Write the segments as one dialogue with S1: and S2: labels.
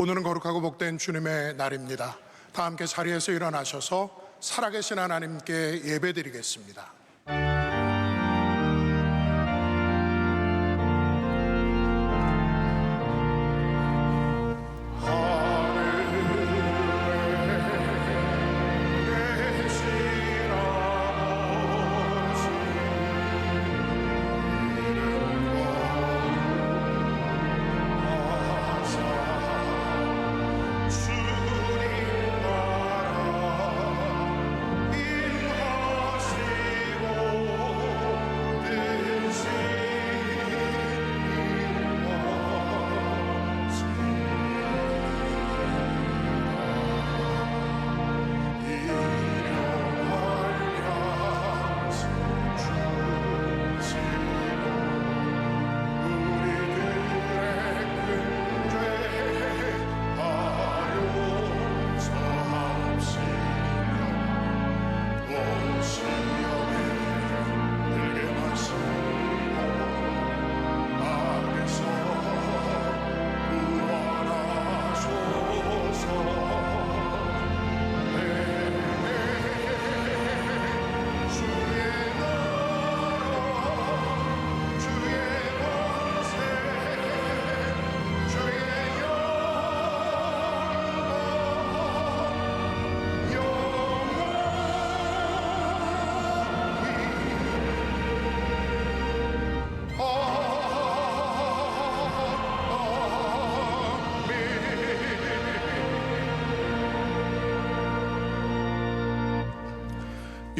S1: 오늘은 거룩하고 복된 주님의 날입니다. 다 함께 자리에서 일어나셔서 살아계신 하나님께 예배드리겠습니다.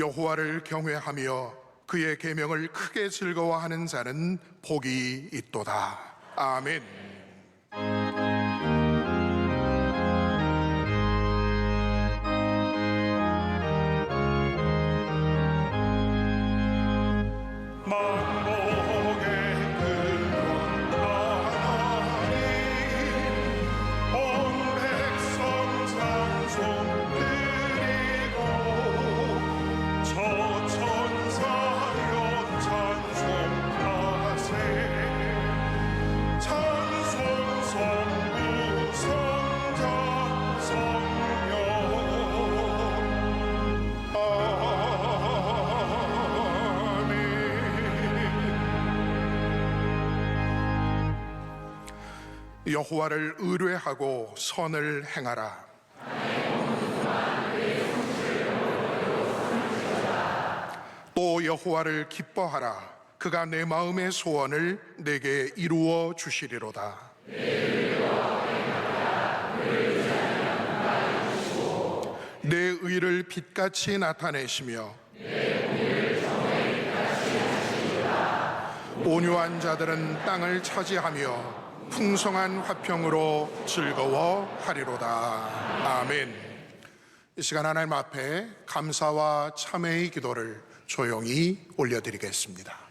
S1: 여호와를 경외하며 그의 계명을 크게 즐거워하는 자는 복이 있도다. 아멘. 여호와를 의뢰하고 선을 행하라. 또 여호와를 기뻐하라. 그가 내 마음의 소원을 내게 이루어 주시리로다. 내 의를 빛같이 나타내시며 온유한 자들은 땅을 차지하며 풍성한 화평으로 즐거워하리로다. 아멘. 이 시간 하나님 앞에 감사와 참회의 기도를 조용히 올려드리겠습니다.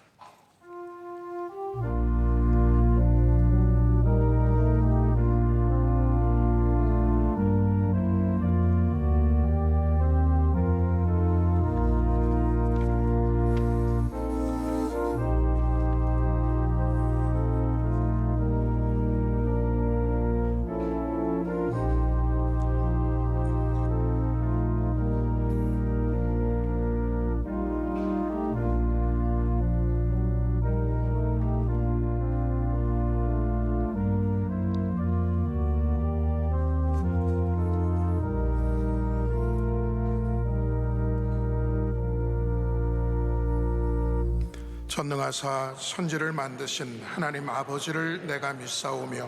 S1: 전능하사 천지를 만드신 하나님 아버지를 내가 믿사오며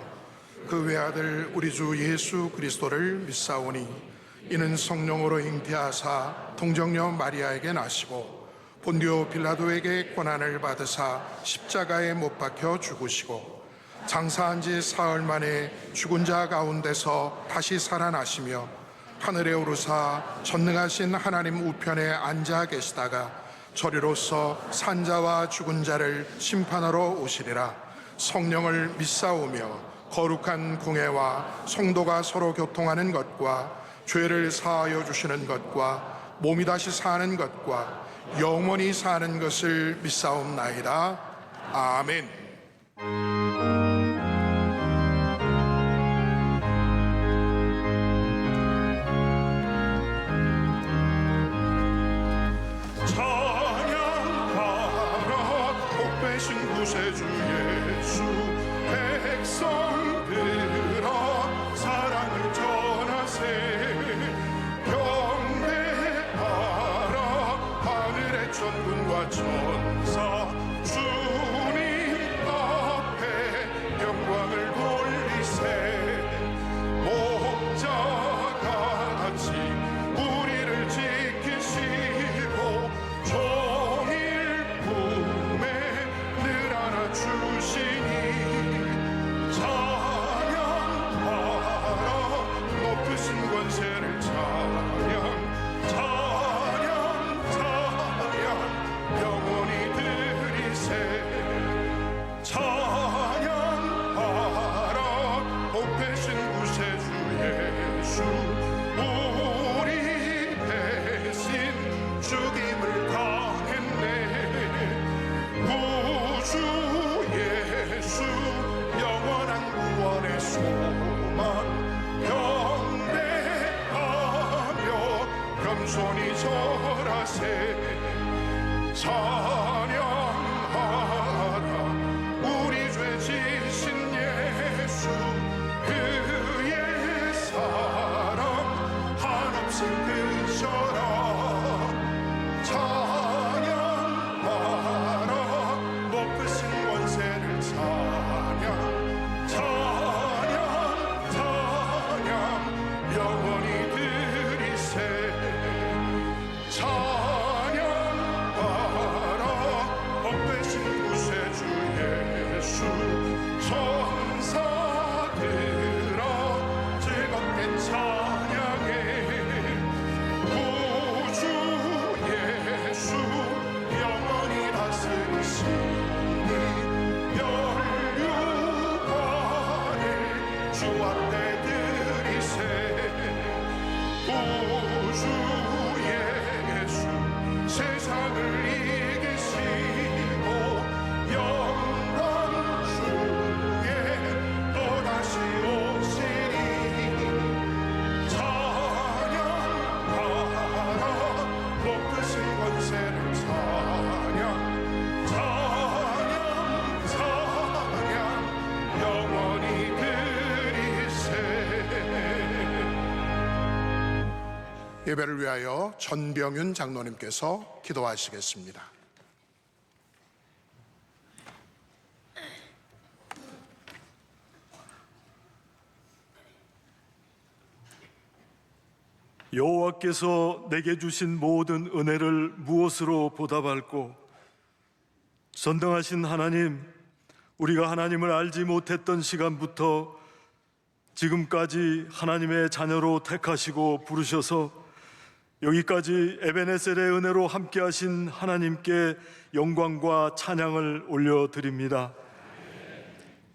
S1: 그 외아들 우리 주 예수 그리스도를 믿사오니 이는 성령으로 잉태하사 동정녀 마리아에게 나시고 본디오 빌라도에게 고난을 받으사 십자가에 못 박혀 죽으시고 장사한 지 사흘 만에 죽은 자 가운데서 다시 살아나시며 하늘에 오르사 전능하신 하나님 우편에 앉아 계시다가 저리로서 산자와 죽은 자를 심판하러 오시리라. 성령을 믿사오며 거룩한 공회와 성도가 서로 교통하는 것과 죄를 사하여 주시는 것과 몸이 다시 사는 것과 영원히 사는 것을 믿사옵나이다. 아멘. 절하세 찬양하라 우리 죄 지신 예수 그의 사랑 한없이 크셔라 찬양하라 높으신 권세를 찬양 찬양 찬양 영원히 드리세 찬양하라 복되신 구세주 예수 천사들아 즐겁게 찬양해 구주 예수 영원히 다스리시니 멸류관을 주 앞에 드리세 구주 예수 세상을 이기시고 영광 주에 또다시 오시리 찬양하라 높으신 권세를 찬양 찬양 찬양 영원히 드리세. 예배를 위하여 전병윤 장로님께서 기도하시겠습니다.
S2: 여호와께서 내게 주신 모든 은혜를 무엇으로 보답할꼬? 전능하신 하나님, 우리가 하나님을 알지 못했던 시간부터 지금까지 하나님의 자녀로 택하시고 부르셔서 여기까지 에베네셀의 은혜로 함께하신 하나님께 영광과 찬양을 올려드립니다.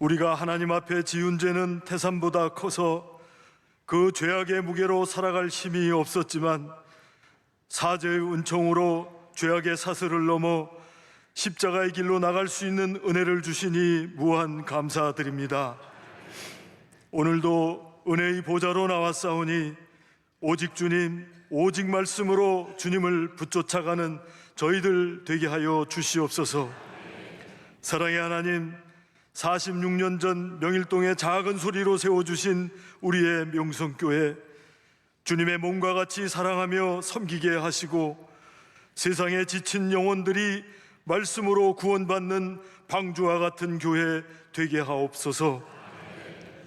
S2: 우리가 하나님 앞에 지은 죄는 태산보다 커서 그 죄악의 무게로 살아갈 힘이 없었지만 사죄의 은총으로 죄악의 사슬을 넘어 십자가의 길로 나갈 수 있는 은혜를 주시니 무한 감사드립니다. 오늘도 은혜의 보좌로 나왔사오니 오직 주님, 오직 말씀으로 주님을 붙쫓아가는 저희들 되게 하여 주시옵소서. 사랑의 하나님, 46년 전 명일동에 작은 소리로 세워주신 우리의 명성교회, 주님의 몸과 같이 사랑하며 섬기게 하시고 세상에 지친 영혼들이 말씀으로 구원받는 방주와 같은 교회 되게 하옵소서.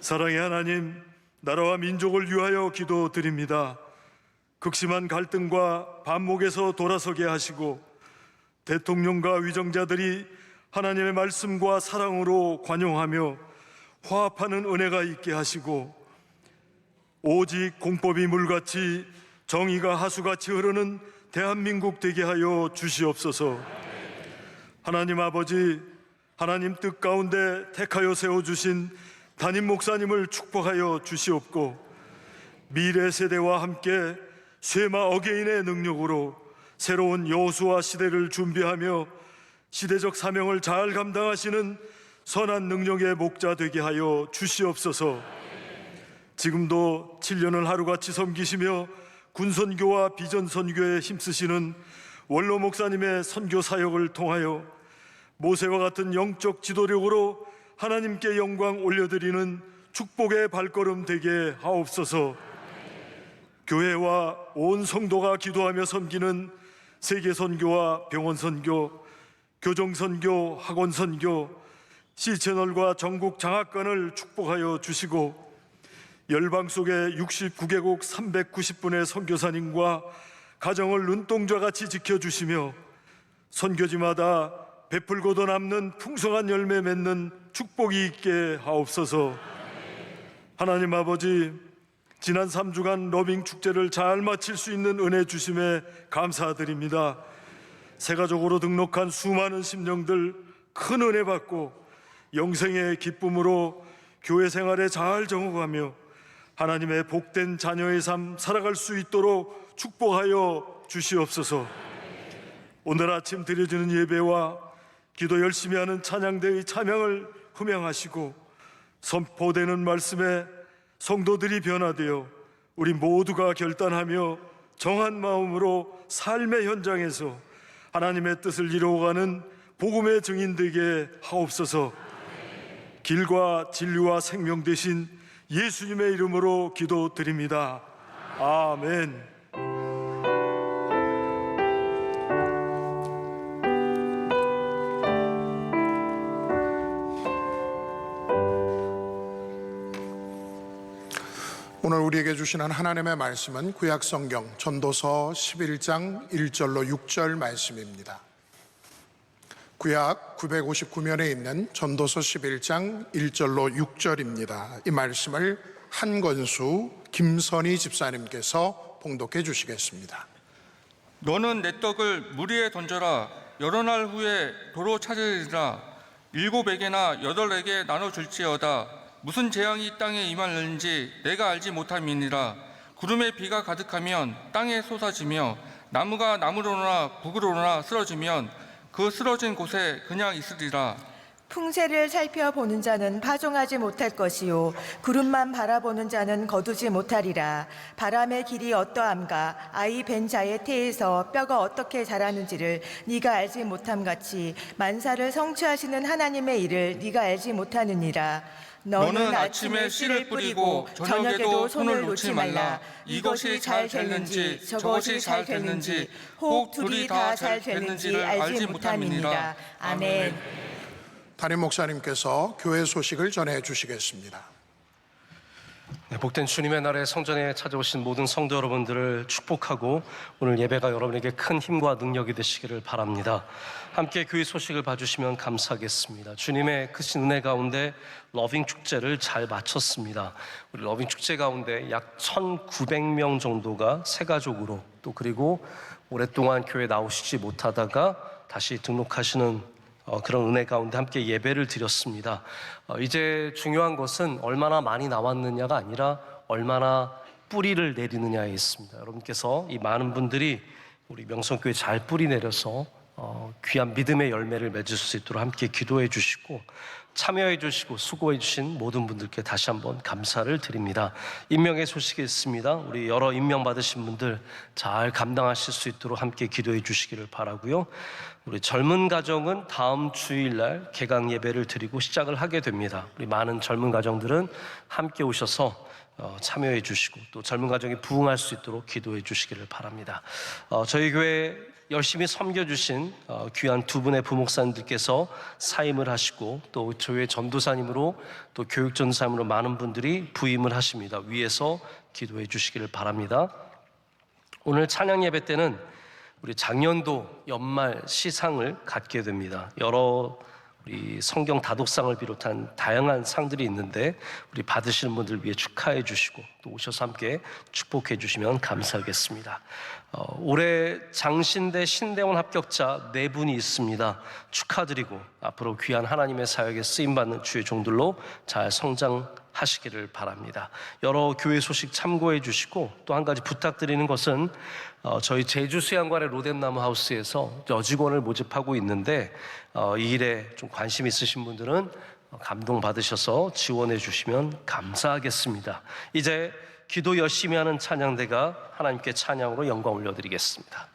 S2: 사랑의 하나님, 나라와 민족을 위하여 기도드립니다. 극심한 갈등과 반목에서 돌아서게 하시고 대통령과 위정자들이 하나님의 말씀과 사랑으로 관용하며 화합하는 은혜가 있게 하시고 오직 공법이 물같이 정의가 하수같이 흐르는 대한민국 되게 하여 주시옵소서. 하나님 아버지, 하나님 뜻 가운데 택하여 세워주신 담임 목사님을 축복하여 주시옵고 미래 세대와 함께 쉐마 어게인의 능력으로 새로운 여호수아 시대를 준비하며 시대적 사명을 잘 감당하시는 선한 능력의 목자 되게 하여 주시옵소서. 지금도 7년을 하루같이 섬기시며 군선교와 비전선교에 힘쓰시는 원로 목사님의 선교 사역을 통하여 모세와 같은 영적 지도력으로 하나님께 영광 올려드리는 축복의 발걸음 되게 하옵소서. 교회와 온 성도가 기도하며 섬기는 세계선교와 병원선교, 교정선교, 학원선교, C채널과 전국 장학관을 축복하여 주시고 열방 속의 69개국 390분의 선교사님과 가정을 눈동자같이 지켜주시며 선교지마다 베풀고도 남는 풍성한 열매 맺는 축복이 있게 하옵소서. 하나님 아버지, 지난 3주간 러빙 축제를 잘 마칠 수 있는 은혜 주심에 감사드립니다. 새가족으로 등록한 수많은 심령들 큰 은혜 받고 영생의 기쁨으로 교회 생활에 잘 적응하며 하나님의 복된 자녀의 삶 살아갈 수 있도록 축복하여 주시옵소서. 오늘 아침 드려지는 예배와 기도 열심히 하는 찬양대의 찬양을 흠양하시고 선포되는 말씀에 성도들이 변화되어 우리 모두가 결단하며 정한 마음으로 삶의 현장에서 하나님의 뜻을 이루어가는 복음의 증인 되게 하옵소서. 길과 진리와 생명 되신 예수님의 이름으로 기도드립니다. 아멘.
S1: 오늘 우리에게 주시는 하나님의 말씀은 구약성경 전도서 11장 1절로 6절 말씀입니다. 구약 959면에 있는 전도서 11장 1절로 6절입니다. 이 말씀을 한건수 김선희 집사님께서 봉독해 주시겠습니다.
S3: 너는 내 떡을 물 위에 던져라. 여러 날 후에 도로 찾으리라. 7에게나 8에게 나눠줄지어다. 무슨 재앙이 땅에 임하는지 내가 알지 못함이니라. 구름에 비가 가득하면 땅에 쏟아지며 나무가 나무로나 북으로나 쓰러지면 그 쓰러진 곳에 그냥 있으리라.
S4: 풍세를 살펴보는 자는 파종하지 못할 것이요 구름만 바라보는 자는 거두지 못하리라. 바람의 길이 어떠함과 아이 벤 자의 태에서 뼈가 어떻게 자라는지를 네가 알지 못함 같이 만사를 성취하시는 하나님의 일을 네가 알지 못하느니라.
S3: 너는 아침에 씨를 뿌리고 저녁에도 손을 놓지 말라. 이것이 잘 됐는지 저것이 잘 됐는지 혹 둘이 다 잘 됐는지를 알지 못함이니라. 아멘.
S1: 담임 목사님께서 교회 소식을 전해 주시겠습니다.
S5: 네, 복된 주님의 날에 성전에 찾아오신 모든 성도 여러분들을 축복하고 오늘 예배가 여러분에게 큰 힘과 능력이 되시기를 바랍니다. 함께 교회 소식을 봐주시면 감사하겠습니다. 주님의 크신 은혜 가운데 러빙 축제를 잘 마쳤습니다. 우리 러빙 축제 가운데 약 1,900명 정도가 새 가족으로 또 그리고 오랫동안 교회 나오시지 못하다가 다시 등록하시는 그런 은혜 가운데 함께 예배를 드렸습니다. 이제 중요한 것은 얼마나 많이 나왔느냐가 아니라 얼마나 뿌리를 내리느냐에 있습니다. 여러분께서 이 많은 분들이 우리 명성교회 잘 뿌리 내려서 귀한 믿음의 열매를 맺을 수 있도록 함께 기도해 주시고 참여해 주시고 수고해 주신 모든 분들께 다시 한번 감사를 드립니다. 임명의 소식이 있습니다. 우리 여러 임명 받으신 분들 잘 감당하실 수 있도록 함께 기도해 주시기를 바라고요. 우리 젊은 가정은 다음 주일날 개강 예배를 드리고 시작을 하게 됩니다. 우리 많은 젊은 가정들은 함께 오셔서 참여해 주시고 또 젊은 가정이 부흥할 수 있도록 기도해 주시기를 바랍니다. 저희 교회 열심히 섬겨주신 귀한 두 분의 부목사님들께서 사임을 하시고 또 교회 전도사님으로 또 교육전도사님으로 많은 분들이 부임을 하십니다. 위에서 기도해 주시기를 바랍니다. 오늘 찬양 예배 때는 우리 작년도 연말 시상을 갖게 됩니다. 여러 우리 성경 다독상을 비롯한 다양한 상들이 있는데 우리 받으시는 분들 위해 축하해 주시고 또 오셔서 함께 축복해 주시면 감사하겠습니다. 올해 장신대 신대원 합격자 4분이 있습니다. 축하드리고 앞으로 귀한 하나님의 사역에 쓰임받는 주의 종들로 잘 성장하시기를 바랍니다. 여러 교회 소식 참고해 주시고 또 한 가지 부탁드리는 것은 저희 제주 수양관의 로뎀나무 하우스에서 여직원을 모집하고 있는데 이 일에 좀 관심 있으신 분들은 감동받으셔서 지원해 주시면 감사하겠습니다. 이제 기도 열심히 하는 찬양대가 하나님께 찬양으로 영광 올려드리겠습니다.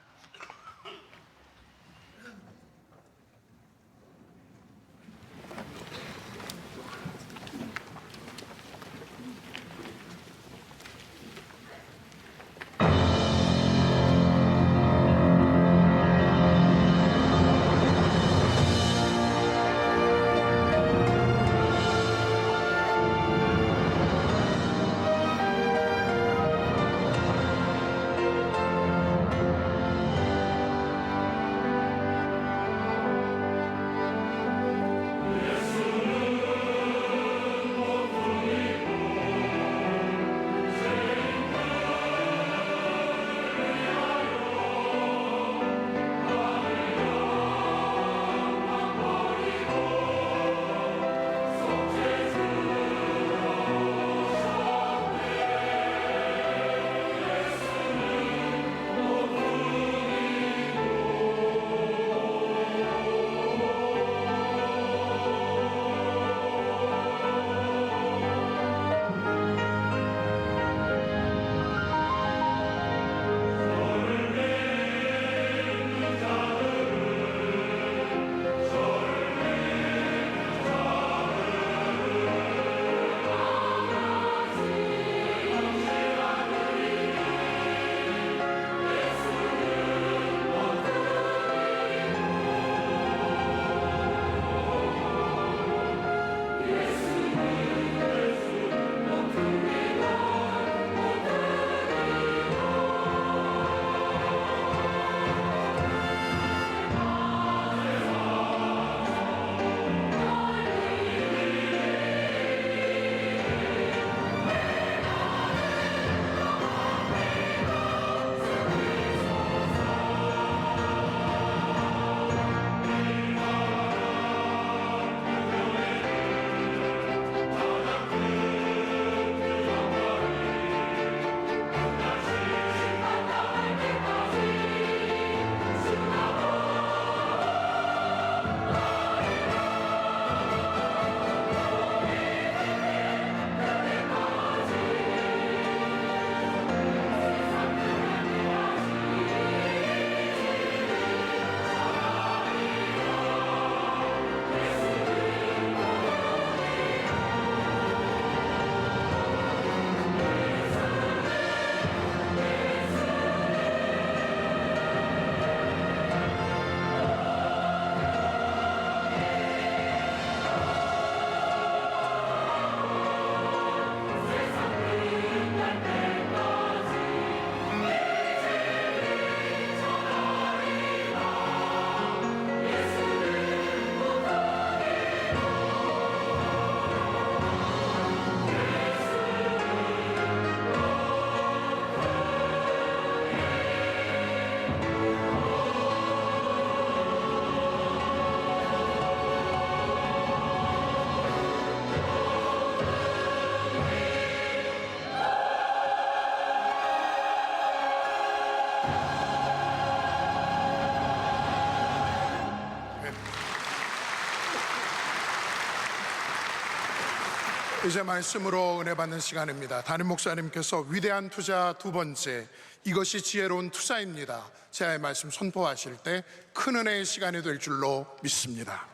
S1: 이제 말씀으로 은혜 받는 시간입니다. 담임 목사님께서 위대한 투자 두 번째, 이것이 지혜로운 투자입니다. 제 말씀 선포하실 때 큰 은혜의 시간이 될 줄로 믿습니다.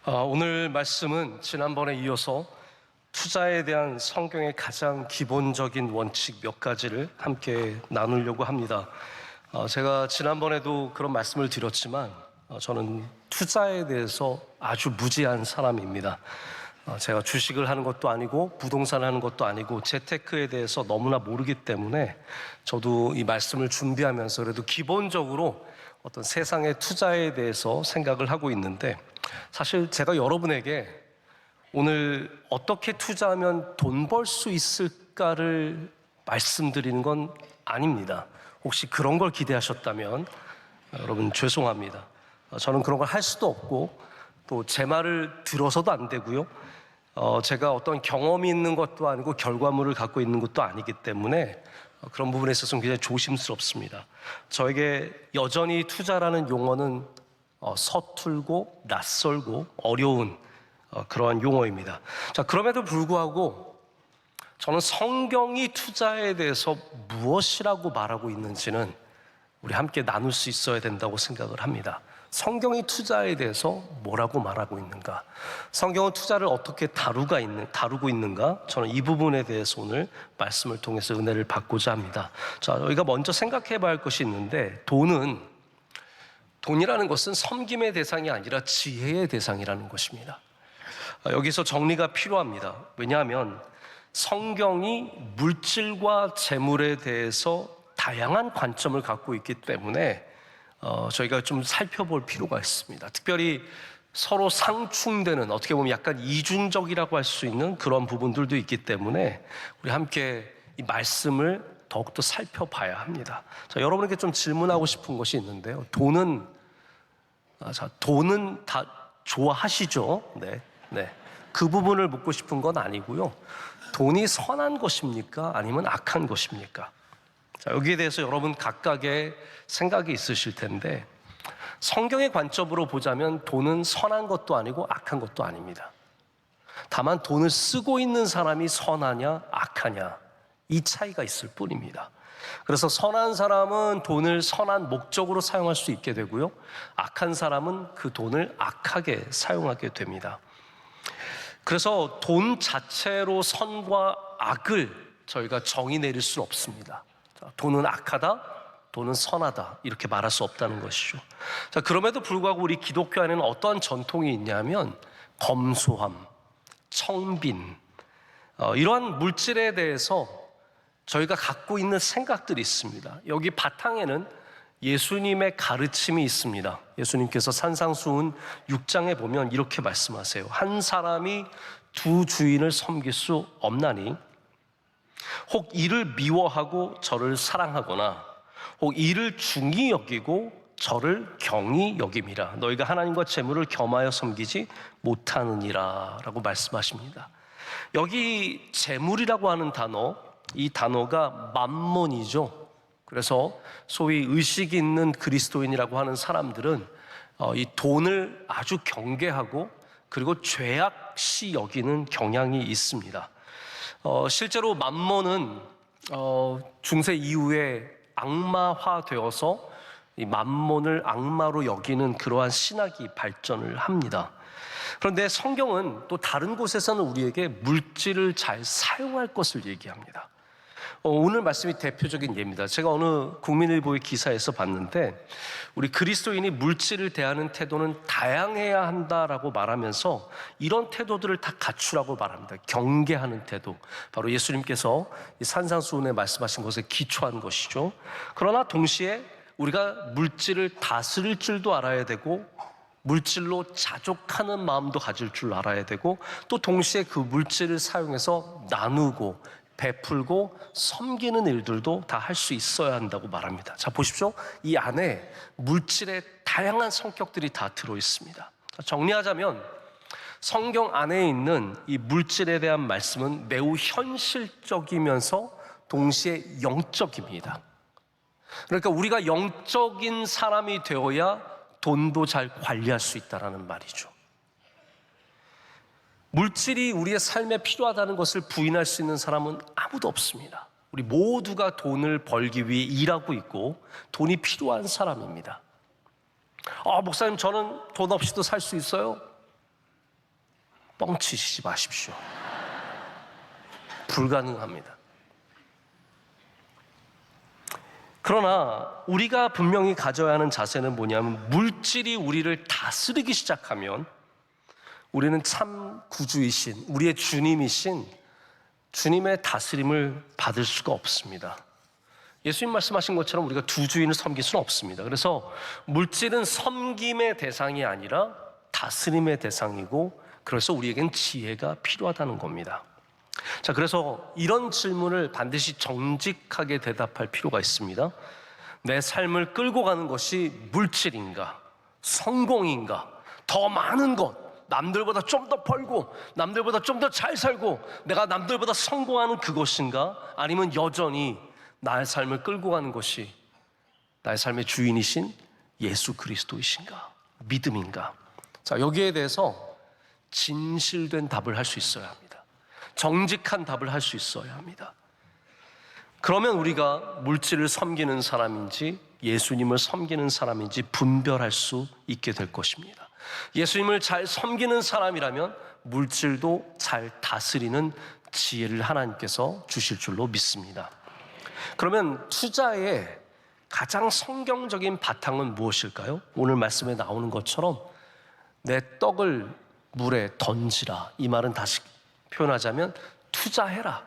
S5: 오늘 말씀은 지난번에 이어서 투자에 대한 성경의 가장 기본적인 원칙 몇 가지를 함께 나누려고 합니다. 제가 지난번에도 그런 말씀을 드렸지만 저는 투자에 대해서 아주 무지한 사람입니다. 제가 주식을 하는 것도 아니고 부동산을 하는 것도 아니고 재테크에 대해서 너무나 모르기 때문에 저도 이 말씀을 준비하면서 그래도 기본적으로 어떤 세상의 투자에 대해서 생각을 하고 있는데, 사실 제가 여러분에게 오늘 어떻게 투자하면 돈 벌 수 있을까를 말씀드리는 건 아닙니다. 혹시 그런 걸 기대하셨다면 여러분 죄송합니다. 저는 그런 걸 할 수도 없고 또 제 말을 들어서도 안 되고요. 제가 어떤 경험이 있는 것도 아니고 결과물을 갖고 있는 것도 아니기 때문에 그런 부분에 있어서는 굉장히 조심스럽습니다. 저에게 여전히 투자라는 용어는 서툴고 낯설고 어려운 그러한 용어입니다. 자, 그럼에도 불구하고 저는 성경이 투자에 대해서 무엇이라고 말하고 있는지는 우리 함께 나눌 수 있어야 된다고 생각을 합니다. 성경이 투자에 대해서 뭐라고 말하고 있는가? 성경은 투자를 어떻게 다루고 있는가? 저는 이 부분에 대해서 오늘 말씀을 통해서 은혜를 받고자 합니다. 자, 우리가 먼저 생각해 봐야 할 것이 있는데, 돈이라는 것은 섬김의 대상이 아니라 지혜의 대상이라는 것입니다. 여기서 정리가 필요합니다. 왜냐하면 성경이 물질과 재물에 대해서 다양한 관점을 갖고 있기 때문에 저희가 좀 살펴볼 필요가 있습니다. 특별히 서로 상충되는, 어떻게 보면 약간 이중적이라고 할 수 있는 그런 부분들도 있기 때문에 우리 함께 이 말씀을 더욱더 살펴봐야 합니다. 자, 여러분에게 좀 질문하고 싶은 것이 있는데요. 돈은 다 좋아하시죠? 네. 그 부분을 묻고 싶은 건 아니고요. 돈이 선한 것입니까? 아니면 악한 것입니까? 자, 여기에 대해서 여러분 각각의 생각이 있으실 텐데, 성경의 관점으로 보자면 돈은 선한 것도 아니고 악한 것도 아닙니다. 다만 돈을 쓰고 있는 사람이 선하냐 악하냐, 이 차이가 있을 뿐입니다. 그래서 선한 사람은 돈을 선한 목적으로 사용할 수 있게 되고요, 악한 사람은 그 돈을 악하게 사용하게 됩니다. 그래서 돈 자체로 선과 악을 저희가 정의 내릴 수는 없습니다. 돈은 악하다, 돈은 선하다, 이렇게 말할 수 없다는 것이죠. 자, 그럼에도 불구하고 우리 기독교 안에는 어떠한 전통이 있냐면 검소함, 청빈, 이러한 물질에 대해서 저희가 갖고 있는 생각들이 있습니다. 여기 바탕에는 예수님의 가르침이 있습니다. 예수님께서 산상수훈 6장에 보면 이렇게 말씀하세요. 한 사람이 두 주인을 섬길 수 없나니 혹 이를 미워하고 저를 사랑하거나 혹 이를 중히 여기고 저를 경히 여김이라. 너희가 하나님과 재물을 겸하여 섬기지 못하느니라 라고 말씀하십니다. 여기 재물이라고 하는 단어, 이 단어가 맘몬이죠. 그래서 소위 의식이 있는 그리스도인이라고 하는 사람들은 이 돈을 아주 경계하고 그리고 죄악시 여기는 경향이 있습니다. 실제로 맘몬은 중세 이후에 악마화되어서 이 맘몬을 악마로 여기는 그러한 신학이 발전을 합니다. 그런데 성경은 또 다른 곳에서는 우리에게 물질을 잘 사용할 것을 얘기합니다. 오늘 말씀이 대표적인 예입니다. 제가 어느 국민일보의 기사에서 봤는데, 우리 그리스도인이 물질을 대하는 태도는 다양해야 한다라고 말하면서 이런 태도들을 다 갖추라고 말합니다. 경계하는 태도, 바로 예수님께서 이 산상수훈에 말씀하신 것에 기초한 것이죠. 그러나 동시에 우리가 물질을 다스릴 줄도 알아야 되고 물질로 자족하는 마음도 가질 줄 알아야 되고, 또 동시에 그 물질을 사용해서 나누고 베풀고 섬기는 일들도 다 할 수 있어야 한다고 말합니다. 자, 보십시오. 이 안에 물질의 다양한 성격들이 다 들어 있습니다. 정리하자면 성경 안에 있는 이 물질에 대한 말씀은 매우 현실적이면서 동시에 영적입니다. 그러니까 우리가 영적인 사람이 되어야 돈도 잘 관리할 수 있다는 말이죠. 물질이 우리의 삶에 필요하다는 것을 부인할 수 있는 사람은 아무도 없습니다. 우리 모두가 돈을 벌기 위해 일하고 있고 돈이 필요한 사람입니다. 목사님, 저는 돈 없이도 살 수 있어요? 뻥치시지 마십시오. 불가능합니다. 그러나 우리가 분명히 가져야 하는 자세는 뭐냐면, 물질이 우리를 다스리기 시작하면 우리는 참 구주이신, 우리의 주님이신 주님의 다스림을 받을 수가 없습니다. 예수님 말씀하신 것처럼 우리가 두 주인을 섬길 수는 없습니다. 그래서 물질은 섬김의 대상이 아니라 다스림의 대상이고, 그래서 우리에겐 지혜가 필요하다는 겁니다. 자, 그래서 이런 질문을 반드시 정직하게 대답할 필요가 있습니다. 내 삶을 끌고 가는 것이 물질인가, 성공인가, 더 많은 것, 남들보다 좀 더 벌고 남들보다 좀 더 잘 살고 내가 남들보다 성공하는 그것인가, 아니면 여전히 나의 삶을 끌고 가는 것이 나의 삶의 주인이신 예수 그리스도이신가, 믿음인가? 자, 여기에 대해서 진실된 답을 할 수 있어야 합니다. 정직한 답을 할 수 있어야 합니다. 그러면 우리가 물질을 섬기는 사람인지 예수님을 섬기는 사람인지 분별할 수 있게 될 것입니다. 예수님을 잘 섬기는 사람이라면 물질도 잘 다스리는 지혜를 하나님께서 주실 줄로 믿습니다. 그러면 투자의 가장 성경적인 바탕은 무엇일까요? 오늘 말씀에 나오는 것처럼 내 떡을 물에 던지라, 이 말은 다시 표현하자면 투자해라,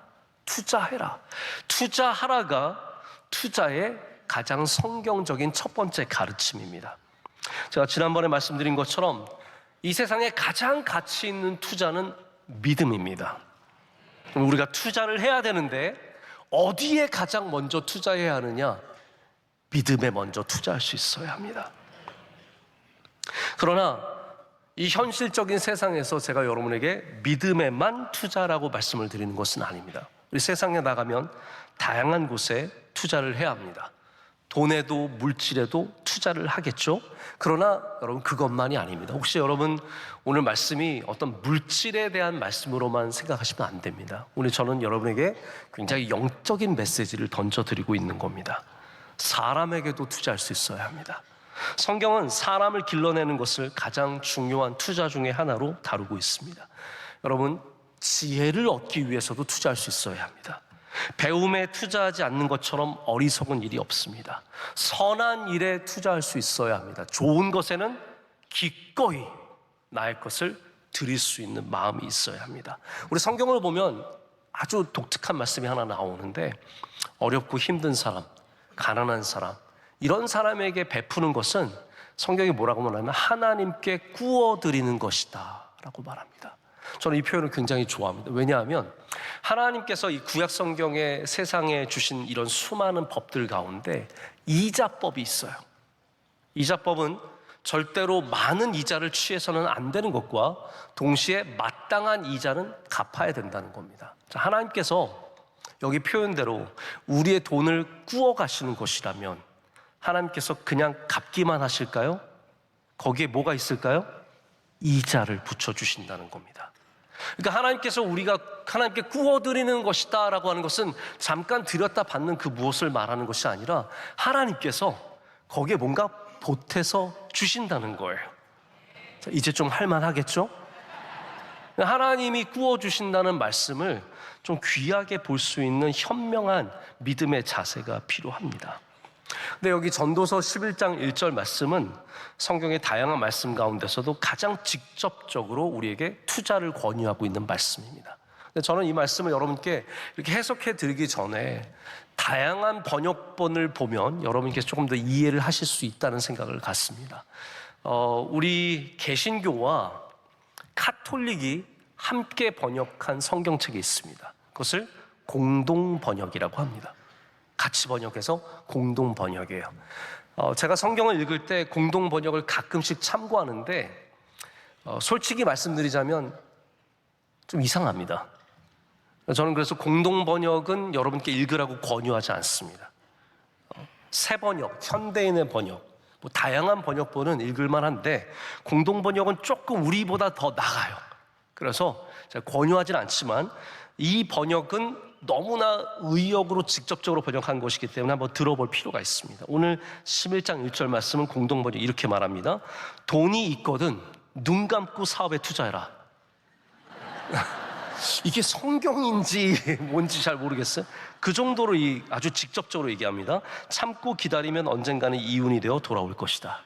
S5: 투자해라. 투자하라가 투자의 가장 성경적인 첫 번째 가르침입니다. 제가 지난번에 말씀드린 것처럼 이 세상에 가장 가치 있는 투자는 믿음입니다. 우리가 투자를 해야 되는데 어디에 가장 먼저 투자해야 하느냐? 믿음에 먼저 투자할 수 있어야 합니다. 그러나 이 현실적인 세상에서 제가 여러분에게 믿음에만 투자라고 말씀을 드리는 것은 아닙니다. 우리 세상에 나가면 다양한 곳에 투자를 해야 합니다. 돈에도 물질에도 투자를 하겠죠. 그러나 여러분, 그것만이 아닙니다. 혹시 여러분 오늘 말씀이 어떤 물질에 대한 말씀으로만 생각하시면 안 됩니다. 오늘 저는 여러분에게 굉장히 영적인 메시지를 던져드리고 있는 겁니다. 사람에게도 투자할 수 있어야 합니다. 성경은 사람을 길러내는 것을 가장 중요한 투자 중에 하나로 다루고 있습니다. 여러분, 지혜를 얻기 위해서도 투자할 수 있어야 합니다. 배움에 투자하지 않는 것처럼 어리석은 일이 없습니다. 선한 일에 투자할 수 있어야 합니다. 좋은 것에는 기꺼이 나의 것을 드릴 수 있는 마음이 있어야 합니다. 우리 성경을 보면 아주 독특한 말씀이 하나 나오는데, 어렵고 힘든 사람, 가난한 사람, 이런 사람에게 베푸는 것은 성경이 뭐라고 말하면 하나님께 구워드리는 것이다 라고 말합니다. 저는 이 표현을 굉장히 좋아합니다. 왜냐하면 하나님께서 이 구약 성경의 세상에 주신 이런 수많은 법들 가운데 이자법이 있어요. 이자법은 절대로 많은 이자를 취해서는 안 되는 것과 동시에 마땅한 이자는 갚아야 된다는 겁니다. 하나님께서 여기 표현대로 우리의 돈을 구워 가시는 것이라면 하나님께서 그냥 갚기만 하실까요? 거기에 뭐가 있을까요? 이자를 붙여주신다는 겁니다. 그러니까 하나님께서 우리가 하나님께 구워드리는 것이다 라고 하는 것은 잠깐 드렸다 받는 그 무엇을 말하는 것이 아니라 하나님께서 거기에 뭔가 보태서 주신다는 거예요. 이제 좀 할만하겠죠? 하나님이 구워주신다는 말씀을 좀 귀하게 볼 수 있는 현명한 믿음의 자세가 필요합니다. 근데 여기 전도서 11장 1절 말씀은 성경의 다양한 말씀 가운데서도 가장 직접적으로 우리에게 투자를 권유하고 있는 말씀입니다. 근데 저는 이 말씀을 여러분께 이렇게 해석해 드리기 전에 다양한 번역본을 보면 여러분께서 조금 더 이해를 하실 수 있다는 생각을 갖습니다. 우리 개신교와 카톨릭이 함께 번역한 성경책이 있습니다. 그것을 공동 번역이라고 합니다. 같이 번역해서 공동 번역이에요. 제가 성경을 읽을 때 공동 번역을 가끔씩 참고하는데 솔직히 말씀드리자면 좀 이상합니다. 저는 그래서 공동 번역은 여러분께 읽으라고 권유하지 않습니다. 새 번역, 현대인의 번역, 뭐 다양한 번역본은 읽을만한데 공동 번역은 조금 우리보다 더 나아요. 그래서 제가 권유하진 않지만 이 번역은 너무나 의역으로 직접적으로 번역한 것이기 때문에 한번 들어볼 필요가 있습니다. 오늘 11장 1절 말씀은 공동번역 이렇게 말합니다. 돈이 있거든 눈 감고 사업에 투자해라. 이게 성경인지 뭔지 잘 모르겠어요. 그 정도로 아주 직접적으로 얘기합니다. 참고 기다리면 언젠가는 이윤이 되어 돌아올 것이다.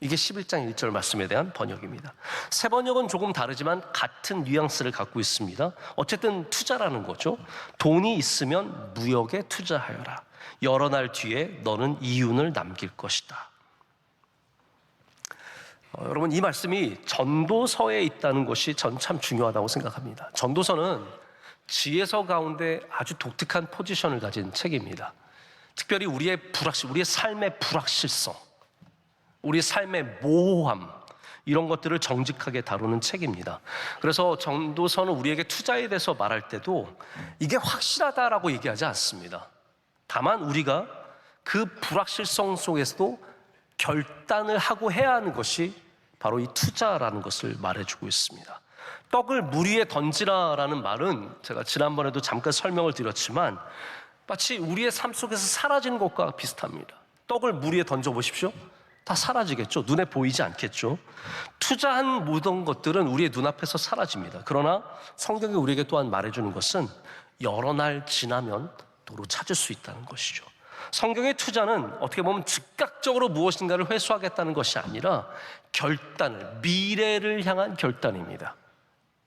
S5: 이게 11장 1절 말씀에 대한 번역입니다. 새 번역은 조금 다르지만 같은 뉘앙스를 갖고 있습니다. 어쨌든 투자라는 거죠. 돈이 있으면 무역에 투자하여라. 여러 날 뒤에 너는 이윤을 남길 것이다. 여러분, 이 말씀이 전도서에 있다는 것이 전 참 중요하다고 생각합니다. 전도서는 지혜서 가운데 아주 독특한 포지션을 가진 책입니다. 특별히 우리의 삶의 불확실성, 우리 삶의 모호함, 이런 것들을 정직하게 다루는 책입니다. 그래서 전도서는 우리에게 투자에 대해서 말할 때도 이게 확실하다라고 얘기하지 않습니다. 다만 우리가 그 불확실성 속에서도 결단을 하고 해야 하는 것이 바로 이 투자라는 것을 말해주고 있습니다. 떡을 물 위에 던지라라는 말은 제가 지난번에도 잠깐 설명을 드렸지만 마치 우리의 삶 속에서 사라지는 것과 비슷합니다. 떡을 물 위에 던져보십시오. 다 사라지겠죠. 눈에 보이지 않겠죠. 투자한 모든 것들은 우리의 눈앞에서 사라집니다. 그러나 성경이 우리에게 또한 말해주는 것은 여러 날 지나면 도로 찾을 수 있다는 것이죠. 성경의 투자는 어떻게 보면 즉각적으로 무엇인가를 회수하겠다는 것이 아니라 미래를 향한 결단입니다.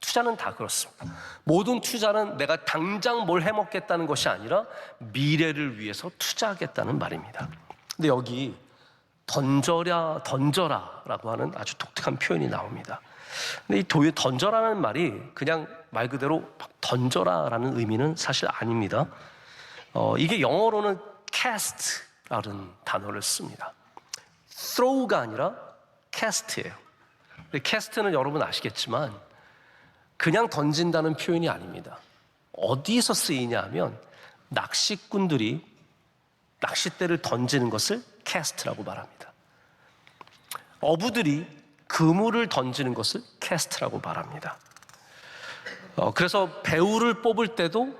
S5: 투자는 다 그렇습니다. 모든 투자는 내가 당장 뭘 해먹겠다는 것이 아니라 미래를 위해서 투자하겠다는 말입니다. 근데 여기 던져라라고 하는 아주 독특한 표현이 나옵니다. 근데 이 던져라는 말이 그냥 말 그대로 던져라라는 의미는 사실 아닙니다. 이게 영어로는 cast라는 단어를 씁니다. throw가 아니라 cast예요. cast는 여러분 아시겠지만 그냥 던진다는 표현이 아닙니다. 어디서 쓰이냐 하면 낚시꾼들이 낚싯대를 던지는 것을 cast라고 말합니다. 어부들이 그물을 던지는 것을 cast라고 말합니다. 그래서 배우를 뽑을 때도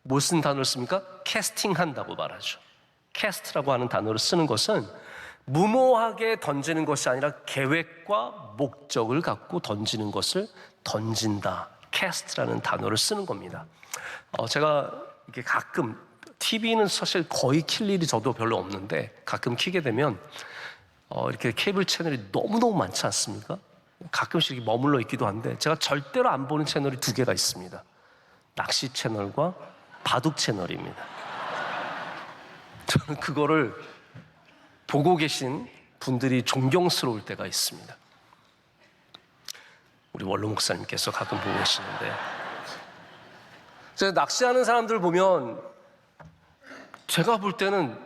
S5: 무슨 단어를 씁니까? 캐스팅한다고 말하죠. cast라고 하는 단어를 쓰는 것은 무모하게 던지는 것이 아니라 계획과 목적을 갖고 던지는 것을 던진다. cast라는 단어를 쓰는 겁니다. 제가 이렇게 가끔 TV는 사실 거의 킬 일이 저도 별로 없는데 가끔 키게 되면 이렇게 케이블 채널이 너무너무 많지 않습니까? 가끔씩 이렇게 머물러 있기도 한데 제가 절대로 안 보는 채널이 2개가 있습니다. 낚시 채널과 바둑 채널입니다. 저는 그거를 보고 계신 분들이 존경스러울 때가 있습니다. 우리 원로 목사님께서 가끔 보고 계시는데 제가 낚시하는 사람들 보면 제가 볼 때는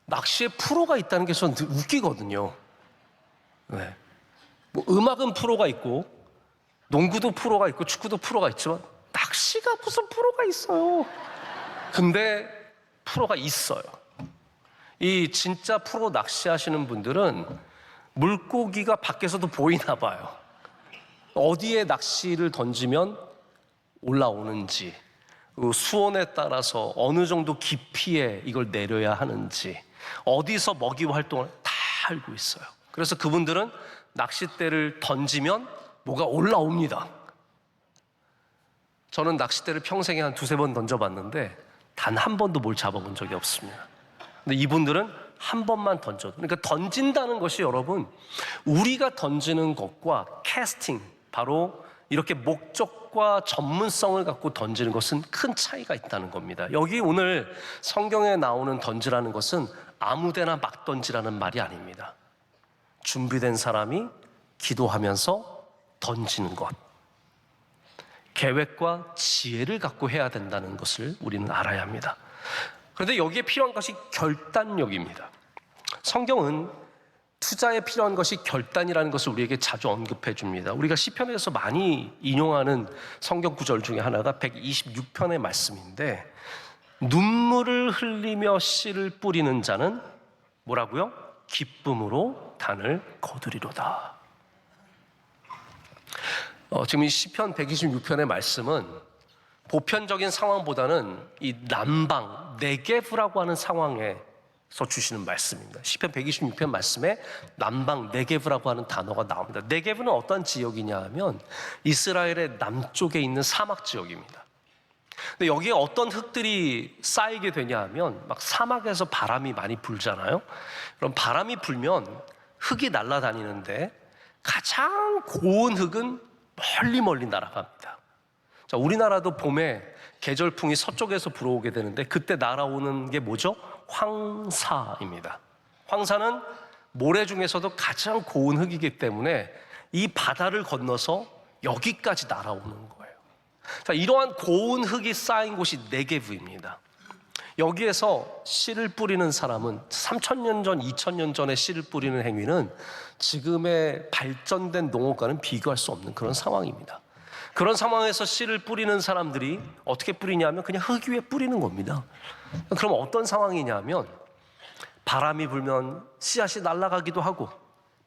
S5: 낚시에 프로가 있다는 게 저는 웃기거든요. 네. 뭐 음악은 프로가 있고 농구도 프로가 있고 축구도 프로가 있지만 낚시가 무슨 프로가 있어요. 근데 프로가 있어요. 이 진짜 프로 낚시하시는 분들은 물고기가 밖에서도 보이나 봐요. 어디에 낚시를 던지면 올라오는지, 수온에 따라서 어느 정도 깊이에 이걸 내려야 하는지, 어디서 먹이 활동을 다 알고 있어요. 그래서 그분들은 낚싯대를 던지면 뭐가 올라옵니다. 저는 낚싯대를 평생에 한 2-3번 던져봤는데 단 한 번도 뭘 잡아본 적이 없습니다. 근데 이분들은 한 번만 던져도, 그러니까 던진다는 것이 여러분 우리가 던지는 것과 캐스팅, 바로 이렇게 목적과 전문성을 갖고 던지는 것은 큰 차이가 있다는 겁니다. 여기 오늘 성경에 나오는 던지라는 것은 아무데나 막 던지라는 말이 아닙니다. 준비된 사람이 기도하면서 던지는 것, 계획과 지혜를 갖고 해야 된다는 것을 우리는 알아야 합니다. 그런데 여기에 필요한 것이 결단력입니다. 성경은 투자에 필요한 것이 결단이라는 것을 우리에게 자주 언급해 줍니다. 우리가 시편에서 많이 인용하는 성경 구절 중에 하나가 126편의 말씀인데, 눈물을 흘리며 씨를 뿌리는 자는 뭐라고요? 기쁨으로 단을 거두리로다. 지금 이 시편 126편의 말씀은 보편적인 상황보다는 이 남방 네게브라고 하는 상황에서 주시는 말씀입니다. 시편 126편 말씀에 남방 네게브라고 하는 단어가 나옵니다. 네게브는 어떤 지역이냐 하면 이스라엘의 남쪽에 있는 사막 지역입니다. 근데 여기에 어떤 흙들이 쌓이게 되냐 하면 막 사막에서 바람이 많이 불잖아요. 그럼 바람이 불면 흙이 날아다니는데 가장 고운 흙은 멀리 날아갑니다. 자, 우리나라도 봄에 계절풍이 서쪽에서 불어오게 되는데 그때 날아오는 게 뭐죠? 황사입니다. 황사는 모래 중에서도 가장 고운 흙이기 때문에 이 바다를 건너서 여기까지 날아오는 거예요. 자, 이러한 고운 흙이 쌓인 곳이 네게브입니다. 여기에서 씨를 뿌리는 사람은 3,000년 전, 2,000년 전에 씨를 뿌리는 행위는 지금의 발전된 농업과는 비교할 수 없는 그런 상황입니다. 그런 상황에서 씨를 뿌리는 사람들이 어떻게 뿌리냐면 그냥 흙 위에 뿌리는 겁니다. 그럼 어떤 상황이냐면 바람이 불면 씨앗이 날아가기도 하고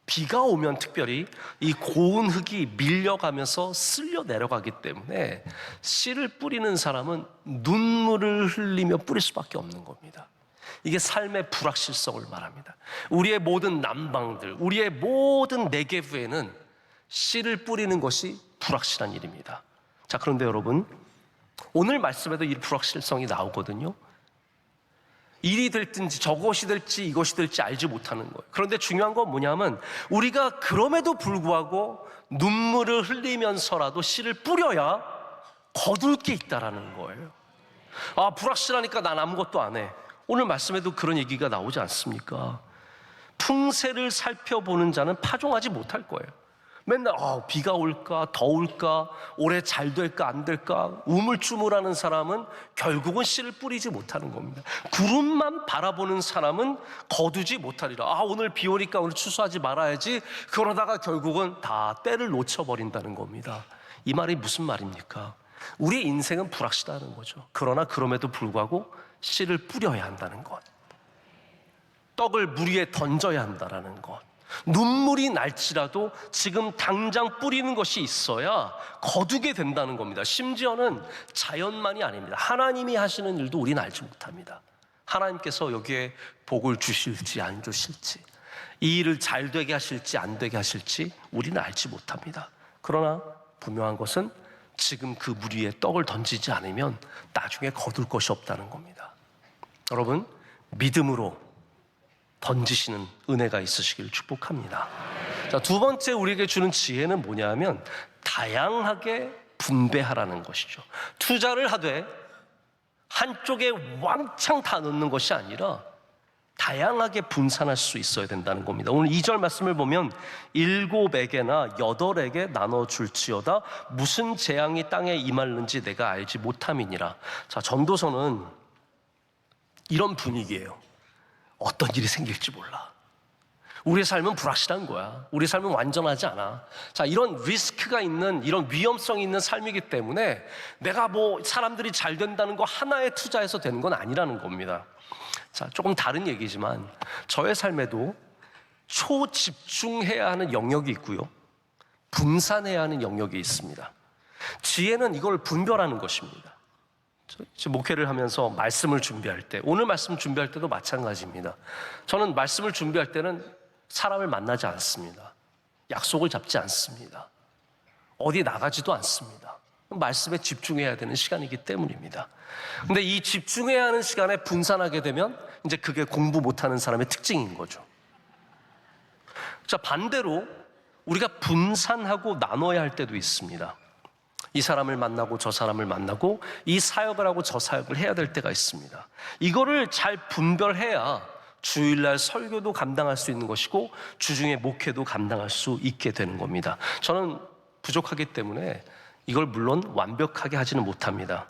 S5: 비가 오면 특별히 이 고운 흙이 밀려가면서 쓸려 내려가기 때문에 씨를 뿌리는 사람은 눈물을 흘리며 뿌릴 수밖에 없는 겁니다. 이게 삶의 불확실성을 말합니다. 우리의 모든 남방들, 우리의 모든 네게브에는 씨를 뿌리는 것이 불확실한 일입니다. 자, 그런데 여러분, 오늘 말씀에도 이 불확실성이 나오거든요. 일이 될지 저것이 될지 이것이 될지 알지 못하는 거예요. 그런데 중요한 건 뭐냐면 우리가 그럼에도 불구하고 눈물을 흘리면서라도 씨를 뿌려야 거둘 게 있다라는 거예요. 아, 불확실하니까 난 아무것도 안 해. 오늘 말씀에도 그런 얘기가 나오지 않습니까? 풍세를 살펴보는 자는 파종하지 못할 거예요. 맨날 비가 올까 더울까 올해 잘 될까 안 될까 우물쭈물하는 사람은 결국은 씨를 뿌리지 못하는 겁니다. 구름만 바라보는 사람은 거두지 못하리라. 오늘 비 오니까 오늘 추수하지 말아야지. 그러다가 결국은 다 때를 놓쳐버린다는 겁니다. 이 말이 무슨 말입니까? 우리의 인생은 불확실하다는 거죠. 그러나 그럼에도 불구하고 씨를 뿌려야 한다는 것, 떡을 물 위에 던져야 한다는 것, 눈물이 날지라도 지금 당장 뿌리는 것이 있어야 거두게 된다는 겁니다. 심지어는 자연만이 아닙니다. 하나님이 하시는 일도 우리는 알지 못합니다. 하나님께서 여기에 복을 주실지 안 주실지, 이 일을 잘 되게 하실지 안 되게 하실지 우리는 알지 못합니다. 그러나 분명한 것은 지금 그 물 위에 떡을 던지지 않으면 나중에 거둘 것이 없다는 겁니다. 여러분, 믿음으로 던지시는 은혜가 있으시길 축복합니다. 자, 두 번째 우리에게 주는 지혜는 뭐냐면 다양하게 분배하라는 것이죠. 투자를 하되 한쪽에 왕창 다 넣는 것이 아니라 다양하게 분산할 수 있어야 된다는 겁니다. 오늘 2절 말씀을 보면 7에게나 8에게 나눠줄지어다 무슨 재앙이 땅에 임할는지 내가 알지 못함이니라. 자, 전도서는 이런 분위기예요. 어떤 일이 생길지 몰라. 우리의 삶은 불확실한 거야. 우리의 삶은 완전하지 않아. 자, 이런 리스크가 있는, 이런 위험성이 있는 삶이기 때문에 내가 사람들이 잘 된다는 거 하나에 투자해서 되는 건 아니라는 겁니다. 자, 조금 다른 얘기지만 저의 삶에도 초집중해야 하는 영역이 있고요, 분산해야 하는 영역이 있습니다. 지혜는 이걸 분별하는 것입니다. 지금 목회를 하면서 말씀을 준비할 때, 오늘 말씀 준비할 때도 마찬가지입니다. 저는 말씀을 준비할 때는 사람을 만나지 않습니다. 약속을 잡지 않습니다. 어디 나가지도 않습니다. 말씀에 집중해야 되는 시간이기 때문입니다. 근데 이 집중해야 하는 시간에 분산하게 되면 이제 그게 공부 못하는 사람의 특징인 거죠. 자, 반대로 우리가 분산하고 나눠야 할 때도 있습니다. 이 사람을 만나고 저 사람을 만나고 이 사역을 하고 저 사역을 해야 될 때가 있습니다. 이거를 잘 분별해야 주일날 설교도 감당할 수 있는 것이고 주중에 목회도 감당할 수 있게 되는 겁니다. 저는 부족하기 때문에 이걸 물론 완벽하게 하지는 못합니다.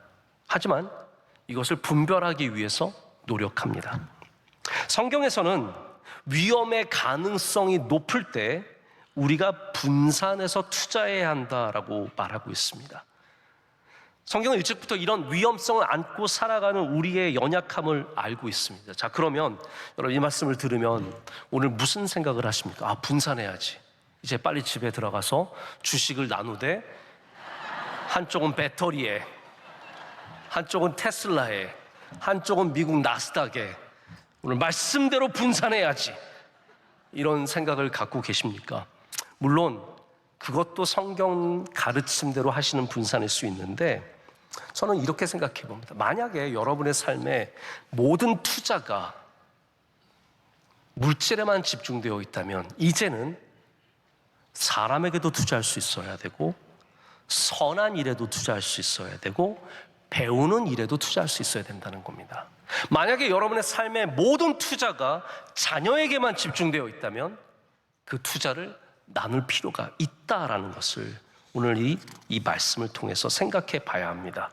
S5: 하지만 이것을 분별하기 위해서 노력합니다. 성경에서는 위험의 가능성이 높을 때 우리가 분산해서 투자해야 한다라고 말하고 있습니다. 성경은 일찍부터 이런 위험성을 안고 살아가는 우리의 연약함을 알고 있습니다. 자, 그러면 여러분 이 말씀을 들으면 오늘 무슨 생각을 하십니까? 분산해야지. 이제 빨리 집에 들어가서 주식을 나누되 한쪽은 배터리에, 한쪽은 테슬라에, 한쪽은 미국 나스닥에 오늘 말씀대로 분산해야지, 이런 생각을 갖고 계십니까? 물론 그것도 성경 가르침대로 하시는 분산일 수 있는데, 저는 이렇게 생각해 봅니다. 만약에 여러분의 삶에 모든 투자가 물질에만 집중되어 있다면 이제는 사람에게도 투자할 수 있어야 되고, 선한 일에도 투자할 수 있어야 되고, 배우는 일에도 투자할 수 있어야 된다는 겁니다. 만약에 여러분의 삶의 모든 투자가 자녀에게만 집중되어 있다면 그 투자를 나눌 필요가 있다라는 것을 오늘 이 말씀을 통해서 생각해 봐야 합니다.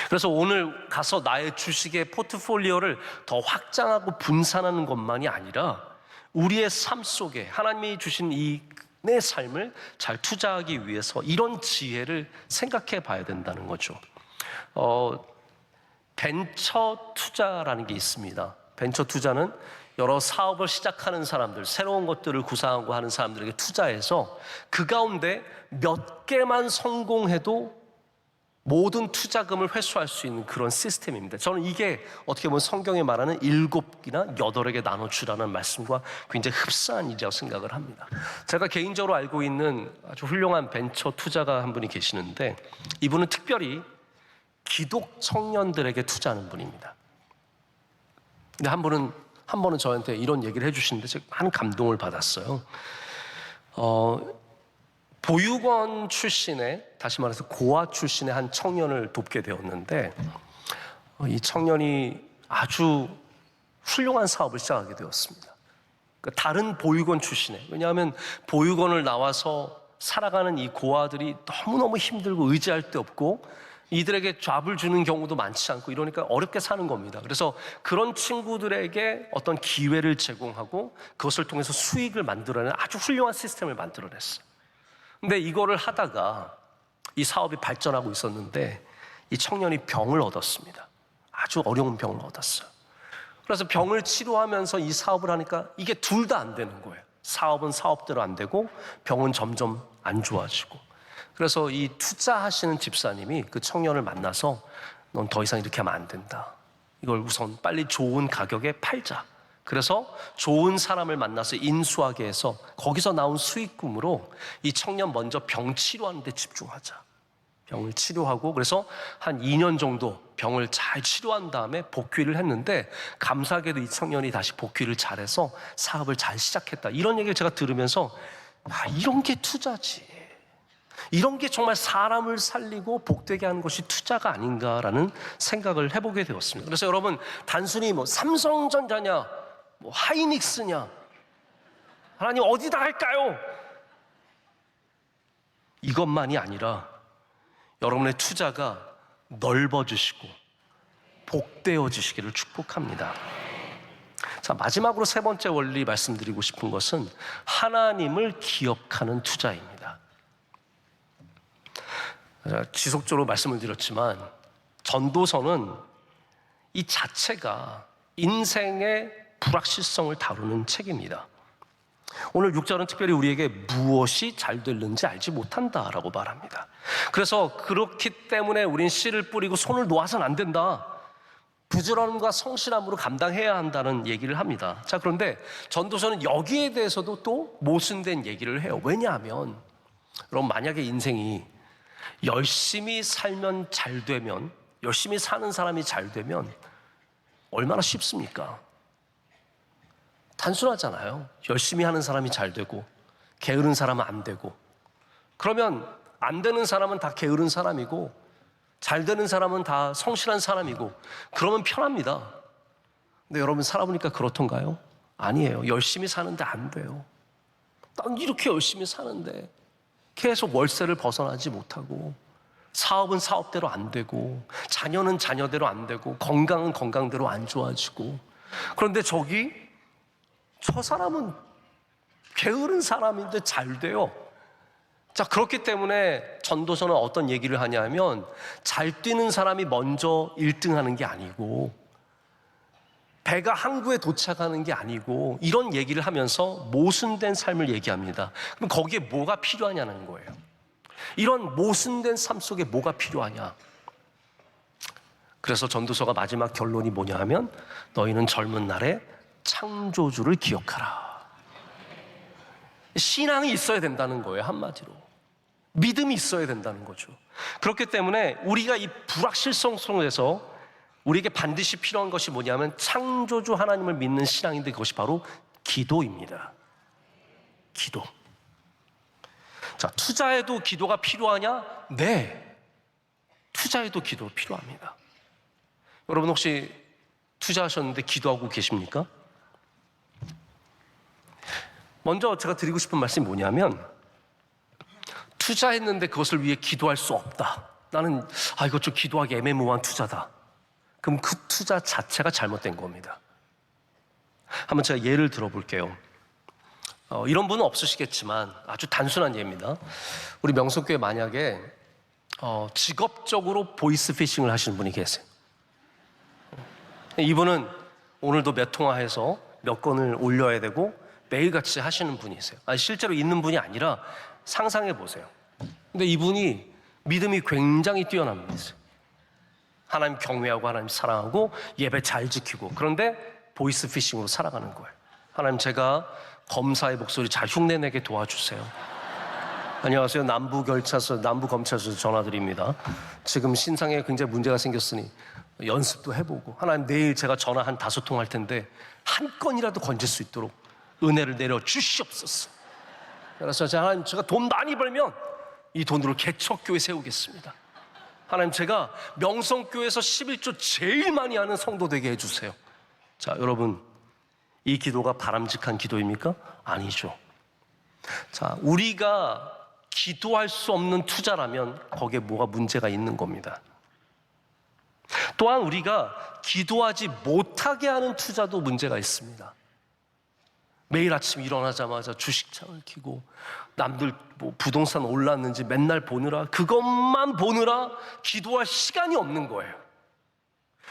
S5: 그래서 오늘 가서 나의 주식의 포트폴리오를 더 확장하고 분산하는 것만이 아니라 우리의 삶 속에 하나님이 주신 내 삶을 잘 투자하기 위해서 이런 지혜를 생각해 봐야 된다는 거죠. 벤처 투자라는 게 있습니다. 벤처 투자는 여러 사업을 시작하는 사람들, 새로운 것들을 구상하고 하는 사람들에게 투자해서 그 가운데 몇 개만 성공해도 모든 투자금을 회수할 수 있는 그런 시스템입니다. 저는 이게 어떻게 보면 성경에 말하는 7이나 8에게 나눠주라는 말씀과 굉장히 흡사한 일이라고 생각을 합니다. 제가 개인적으로 알고 있는 아주 훌륭한 벤처 투자가 한 분이 계시는데, 이분은 특별히 기독 청년들에게 투자하는 분입니다. 근데 한 번은 저한테 이런 얘기를 해주시는데 제가 한 감동을 받았어요. 보육원 출신의, 다시 말해서 고아 출신의 한 청년을 돕게 되었는데, 이 청년이 아주 훌륭한 사업을 시작하게 되었습니다. 그러니까 다른 보육원 출신의, 왜냐하면 보육원을 나와서 살아가는 이 고아들이 너무너무 힘들고 의지할 데 없고 이들에게 잡을 주는 경우도 많지 않고 이러니까 어렵게 사는 겁니다. 그래서 그런 친구들에게 어떤 기회를 제공하고 그것을 통해서 수익을 만들어내는 아주 훌륭한 시스템을 만들어냈어요. 근데 이거를 하다가 이 사업이 발전하고 있었는데 이 청년이 병을 얻었습니다. 아주 어려운 병을 얻었어요. 그래서 병을 치료하면서 이 사업을 하니까 이게 둘 다 안 되는 거예요. 사업은 사업대로 안 되고 병은 점점 안 좋아지고. 그래서 이 투자하시는 집사님이 그 청년을 만나서 넌 더 이상 이렇게 하면 안 된다. 이걸 우선 빨리 좋은 가격에 팔자. 그래서 좋은 사람을 만나서 인수하게 해서 거기서 나온 수익금으로 이 청년 먼저 병 치료하는 데 집중하자. 병을 치료하고 그래서 한 2년 정도 병을 잘 치료한 다음에 복귀를 했는데, 감사하게도 이 청년이 다시 복귀를 잘해서 사업을 잘 시작했다. 이런 얘기를 제가 들으면서 이런 게 투자지. 이런 게 정말 사람을 살리고 복되게 하는 것이 투자가 아닌가라는 생각을 해보게 되었습니다. 그래서 여러분, 단순히 삼성전자냐 하이닉스냐, 하나님 어디다 할까요? 이것만이 아니라 여러분의 투자가 넓어지시고 복되어지시기를 축복합니다. 자, 마지막으로 세 번째 원리 말씀드리고 싶은 것은 하나님을 기억하는 투자입니다. 지속적으로 말씀을 드렸지만 전도서는 이 자체가 인생의 불확실성을 다루는 책입니다. 오늘 6절은 특별히 우리에게 무엇이 잘 될는지 알지 못한다라고 말합니다. 그래서 그렇기 때문에 우린 씨를 뿌리고 손을 놓아서는 안 된다. 부지런함과 성실함으로 감당해야 한다는 얘기를 합니다. 자, 그런데 전도서는 여기에 대해서도 또 모순된 얘기를 해요. 왜냐하면 여러분, 만약에 인생이 열심히 살면 잘 되면, 열심히 사는 사람이 잘 되면 얼마나 쉽습니까? 단순하잖아요. 열심히 하는 사람이 잘 되고 게으른 사람은 안 되고, 그러면 안 되는 사람은 다 게으른 사람이고 잘 되는 사람은 다 성실한 사람이고, 그러면 편합니다. 근데 여러분, 살아보니까 그렇던가요? 아니에요. 열심히 사는데 안 돼요. 난 이렇게 열심히 사는데 계속 월세를 벗어나지 못하고, 사업은 사업대로 안 되고, 자녀는 자녀대로 안 되고, 건강은 건강대로 안 좋아지고, 그런데 저 사람은 게으른 사람인데 잘 돼요. 자, 그렇기 때문에 전도서는 어떤 얘기를 하냐면, 잘 뛰는 사람이 먼저 1등하는 게 아니고, 배가 항구에 도착하는 게 아니고, 이런 얘기를 하면서 모순된 삶을 얘기합니다. 그럼 거기에 뭐가 필요하냐는 거예요. 이런 모순된 삶 속에 뭐가 필요하냐? 그래서 전도서가 마지막 결론이 뭐냐 하면 너희는 젊은 날에 창조주를 기억하라. 신앙이 있어야 된다는 거예요, 한마디로. 믿음이 있어야 된다는 거죠. 그렇기 때문에 우리가 이 불확실성 속에서 우리에게 반드시 필요한 것이 뭐냐면 창조주 하나님을 믿는 신앙인데 그것이 바로 기도입니다. 기도. 자, 투자에도 기도가 필요하냐? 네. 투자에도 기도 필요합니다. 여러분 혹시 투자하셨는데 기도하고 계십니까? 먼저 제가 드리고 싶은 말씀이 뭐냐면 투자했는데 그것을 위해 기도할 수 없다. 나는 이거 좀 기도하기 애매모호한 투자다. 그럼 그 투자 자체가 잘못된 겁니다. 한번 제가 예를 들어볼게요. 이런 분은 없으시겠지만 아주 단순한 예입니다. 우리 명성교회 만약에 직업적으로 보이스피싱을 하시는 분이 계세요. 이분은 오늘도 몇 통화해서 몇 건을 올려야 되고 매일같이 하시는 분이세요. 실제로 있는 분이 아니라 상상해 보세요. 근데 이분이 믿음이 굉장히 뛰어납니다. 하나님 경외하고 하나님 사랑하고 예배 잘 지키고, 그런데 보이스피싱으로 살아가는 거예요. 하나님, 제가 검사의 목소리 잘 흉내내게 도와주세요. 안녕하세요, 남부검찰서 전화드립니다. 지금 신상에 굉장히 문제가 생겼으니 연습도 해보고, 하나님 내일 제가 전화 한 5통 할 텐데 한 건이라도 건질 수 있도록 은혜를 내려 주시옵소서. 그래서 하나님, 제가 돈 많이 벌면 이 돈으로 개척교회 세우겠습니다. 하나님, 제가 명성교회에서 11조 제일 많이 하는 성도 되게 해주세요. 자, 여러분, 이 기도가 바람직한 기도입니까? 아니죠. 자, 우리가 기도할 수 없는 투자라면 거기에 뭐가 문제가 있는 겁니다. 또한 우리가 기도하지 못하게 하는 투자도 문제가 있습니다. 매일 아침 일어나자마자 주식창을 켜고 남들 부동산 올랐는지 맨날 보느라, 그것만 보느라 기도할 시간이 없는 거예요.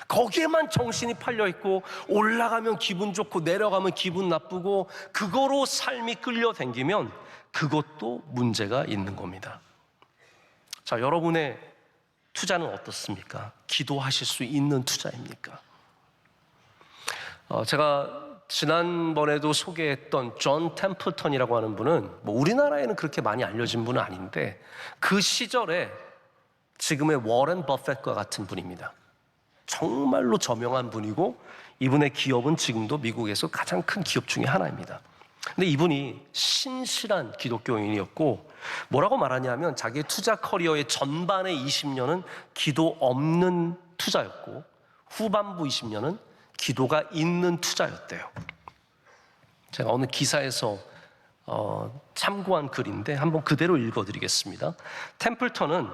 S5: 거기에만 정신이 팔려있고 올라가면 기분 좋고 내려가면 기분 나쁘고 그거로 삶이 끌려다니면 그것도 문제가 있는 겁니다. 자, 여러분의 투자는 어떻습니까? 기도하실 수 있는 투자입니까? 제가 지난번에도 소개했던 존 템플턴이라고 하는 분은 우리나라에는 그렇게 많이 알려진 분은 아닌데 그 시절에 지금의 워렌 버핏과 같은 분입니다. 정말로 저명한 분이고 이분의 기업은 지금도 미국에서 가장 큰 기업 중에 하나입니다. 근데 이분이 신실한 기독교인이었고 뭐라고 말하냐면 자기의 투자 커리어의 전반의 20년은 기도 없는 투자였고 후반부 20년은 기도가 있는 투자였대요. 제가 어느 기사에서 참고한 글인데 한번 그대로 읽어드리겠습니다. 템플턴은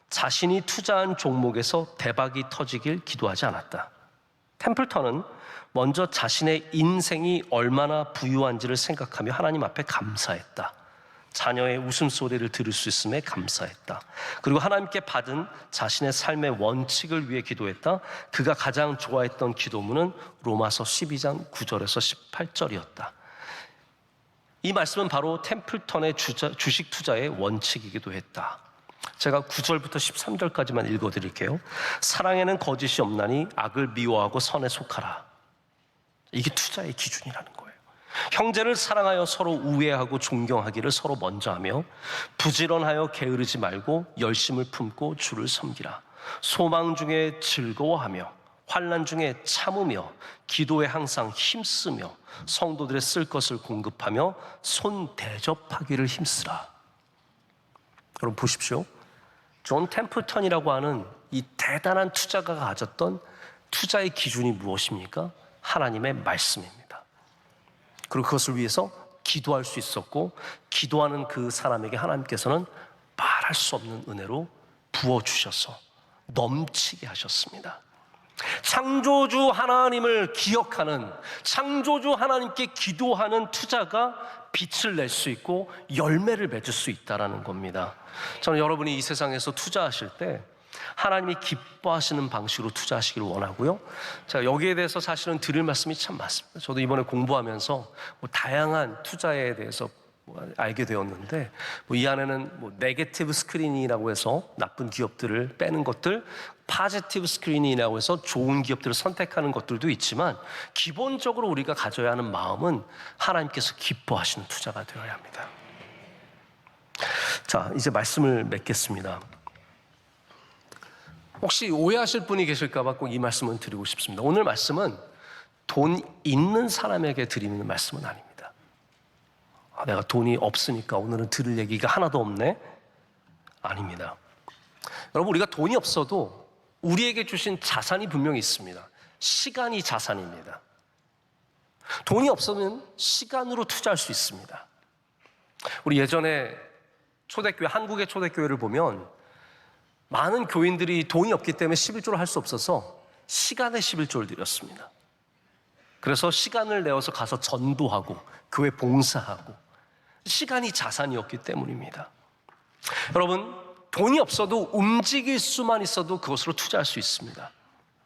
S5: 자신이 투자한 종목에서 대박이 터지길 기도하지 않았다. 템플턴은 먼저 자신의 인생이 얼마나 부유한지를 생각하며 하나님 앞에 감사했다. 자녀의 웃음소리를 들을 수 있음에 감사했다. 그리고 하나님께 받은 자신의 삶의 원칙을 위해 기도했다. 그가 가장 좋아했던 기도문은 로마서 12장 9절에서 18절이었다. 이 말씀은 바로 템플턴의 주식 투자의 원칙이기도 했다. 제가 9절부터 13절까지만 읽어드릴게요. 사랑에는 거짓이 없나니 악을 미워하고 선에 속하라. 이게 투자의 기준이라는 거예요. 형제를 사랑하여 서로 우애하고 존경하기를 서로 먼저 하며 부지런하여 게으르지 말고 열심을 품고 주를 섬기라. 소망 중에 즐거워하며 환난 중에 참으며 기도에 항상 힘쓰며 성도들의 쓸 것을 공급하며 손 대접하기를 힘쓰라. 여러분 보십시오. 존 템플턴이라고 하는 이 대단한 투자가가 가졌던 투자의 기준이 무엇입니까? 하나님의 말씀입니다. 그리고 그것을 위해서 기도할 수 있었고 기도하는 그 사람에게 하나님께서는 말할 수 없는 은혜로 부어주셔서 넘치게 하셨습니다. 창조주 하나님을 기억하는, 창조주 하나님께 기도하는 투자가 빛을 낼 수 있고 열매를 맺을 수 있다는 겁니다. 저는 여러분이 이 세상에서 투자하실 때 하나님이 기뻐하시는 방식으로 투자하시기를 원하고요. 제가 여기에 대해서 사실은 드릴 말씀이 참 많습니다. 저도 이번에 공부하면서 다양한 투자에 대해서 알게 되었는데 이 안에는 네게티브 스크린이라고 해서 나쁜 기업들을 빼는 것들, 파지티브 스크린이라고 해서 좋은 기업들을 선택하는 것들도 있지만 기본적으로 우리가 가져야 하는 마음은 하나님께서 기뻐하시는 투자가 되어야 합니다. 자, 이제 말씀을 맺겠습니다. 혹시 오해하실 분이 계실까 봐 꼭 이 말씀을 드리고 싶습니다. 오늘 말씀은 돈 있는 사람에게 드리는 말씀은 아닙니다. 내가 돈이 없으니까 오늘은 들을 얘기가 하나도 없네? 아닙니다. 여러분, 우리가 돈이 없어도 우리에게 주신 자산이 분명히 있습니다. 시간이 자산입니다. 돈이 없으면 시간으로 투자할 수 있습니다. 우리 예전에 초대교회, 한국의 초대교회를 보면 많은 교인들이 돈이 없기 때문에 11조를 할 수 없어서 시간에 11조를 드렸습니다. 그래서 시간을 내어서 가서 전도하고 교회 봉사하고 시간이 자산이었기 때문입니다. 여러분, 돈이 없어도 움직일 수만 있어도 그것으로 투자할 수 있습니다.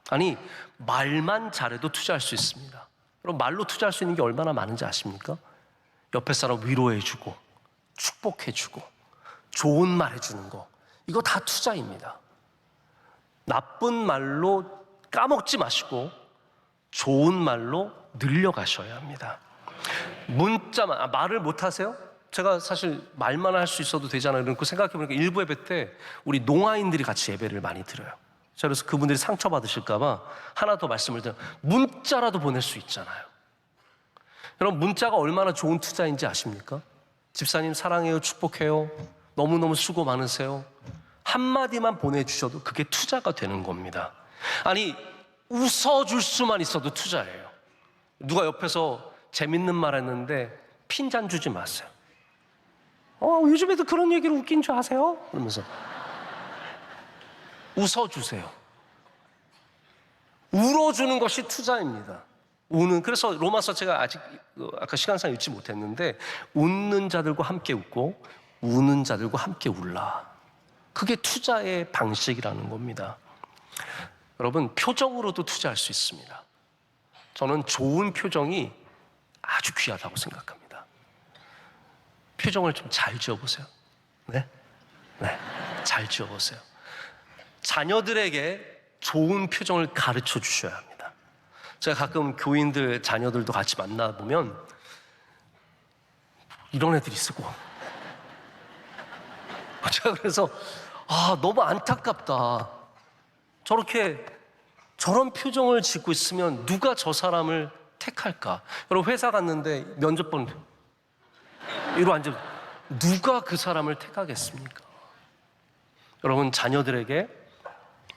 S5: 아니, 말만 잘해도 투자할 수 있습니다. 여러분, 말로 투자할 수 있는 게 얼마나 많은지 아십니까? 옆에 사람 위로해주고 축복해주고 좋은 말 해주는 거, 이거 다 투자입니다. 나쁜 말로 까먹지 마시고 좋은 말로 늘려가셔야 합니다. 문자만, 말을 못하세요? 제가 사실 말만 할 수 있어도 되잖아요. 그러니까 생각해보니까 일부 예배 때 우리 농아인들이 같이 예배를 많이 드려요. 그래서 그분들이 상처받으실까봐 하나 더 말씀을 드려요. 문자라도 보낼 수 있잖아요. 여러분, 문자가 얼마나 좋은 투자인지 아십니까? 집사님 사랑해요, 축복해요, 너무너무 수고 많으세요, 한마디만 보내주셔도 그게 투자가 되는 겁니다. 아니, 웃어줄 수만 있어도 투자예요. 누가 옆에서 재밌는 말 했는데 핀잔 주지 마세요. 요즘에도 그런 얘기를 웃긴 줄 아세요? 그러면서 웃어주세요. 울어주는 것이 투자입니다. 그래서 로마서 제가 아직 아까 시간상 읽지 못했는데 웃는 자들과 함께 웃고 우는 자들과 함께 울라. 그게 투자의 방식이라는 겁니다. 여러분, 표정으로도 투자할 수 있습니다. 저는 좋은 표정이 아주 귀하다고 생각합니다. 표정을 좀 잘 지어보세요. 네? 잘 지어보세요. 자녀들에게 좋은 표정을 가르쳐 주셔야 합니다. 제가 가끔 교인들 자녀들도 같이 만나보면 이런 애들이 있고 제가 그래서 너무 안타깝다. 저런 표정을 짓고 있으면 누가 저 사람을 택할까? 여러분, 회사 갔는데 면접 보는데 이러고 앉아, 누가 그 사람을 택하겠습니까? 여러분, 자녀들에게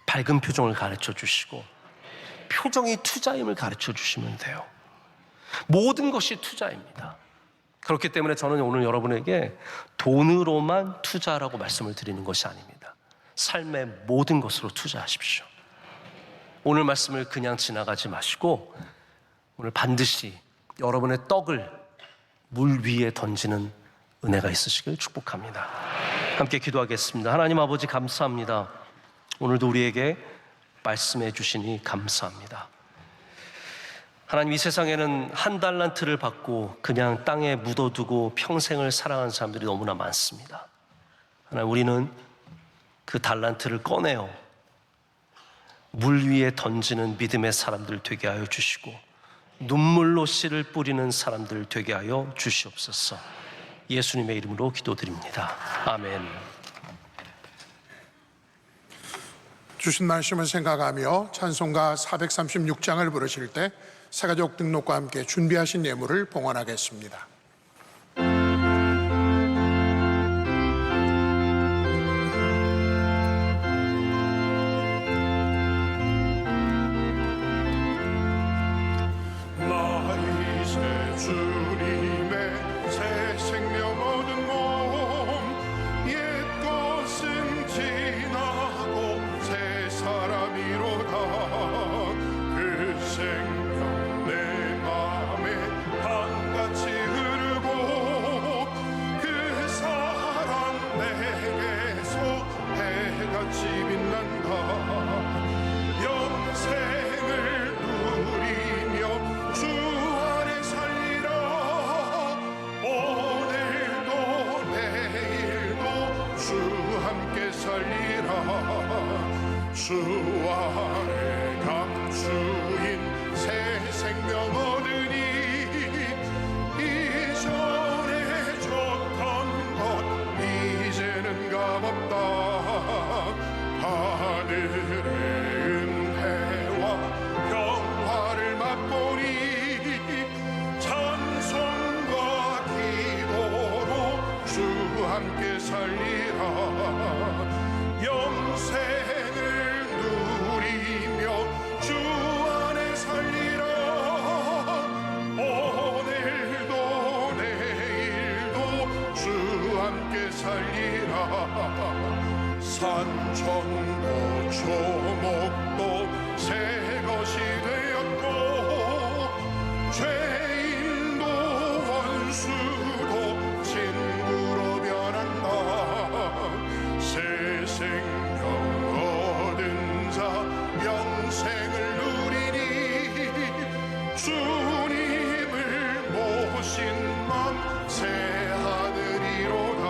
S5: 밝은 표정을 가르쳐 주시고 표정이 투자임을 가르쳐 주시면 돼요. 모든 것이 투자입니다. 그렇기 때문에 저는 오늘 여러분에게 돈으로만 투자하라고 말씀을 드리는 것이 아닙니다. 삶의 모든 것으로 투자하십시오. 오늘 말씀을 그냥 지나가지 마시고 오늘 반드시 여러분의 떡을 물 위에 던지는 은혜가 있으시길 축복합니다. 함께 기도하겠습니다. 하나님 아버지, 감사합니다. 오늘도 우리에게 말씀해 주시니 감사합니다. 하나님, 이 세상에는 한 달란트를 받고 그냥 땅에 묻어두고 평생을 살아가는 사람들이 너무나 많습니다. 하나님, 우리는 그 달란트를 꺼내어 물 위에 던지는 믿음의 사람들 되게 하여 주시고 눈물로 씨를 뿌리는 사람들 되게 하여 주시옵소서. 예수님의 이름으로 기도드립니다. 아멘.
S1: 주신 말씀을 생각하며 찬송가 436장을 부르실 때 새가족 등록과 함께 준비하신 예물을 봉헌하겠습니다.
S6: 그 생각 내 마음에 한같이
S1: 함께 살리라. 영생을 누리며 주 안에 살리라. 오늘도 내일도 주 함께 살리라. 산천도 초목도 새 것이 되었고 죄인도 원수도 친구로 변한다. 새 생명 얻은 자 영생을 누리니 주님을 모신 맘 새하늘이로다.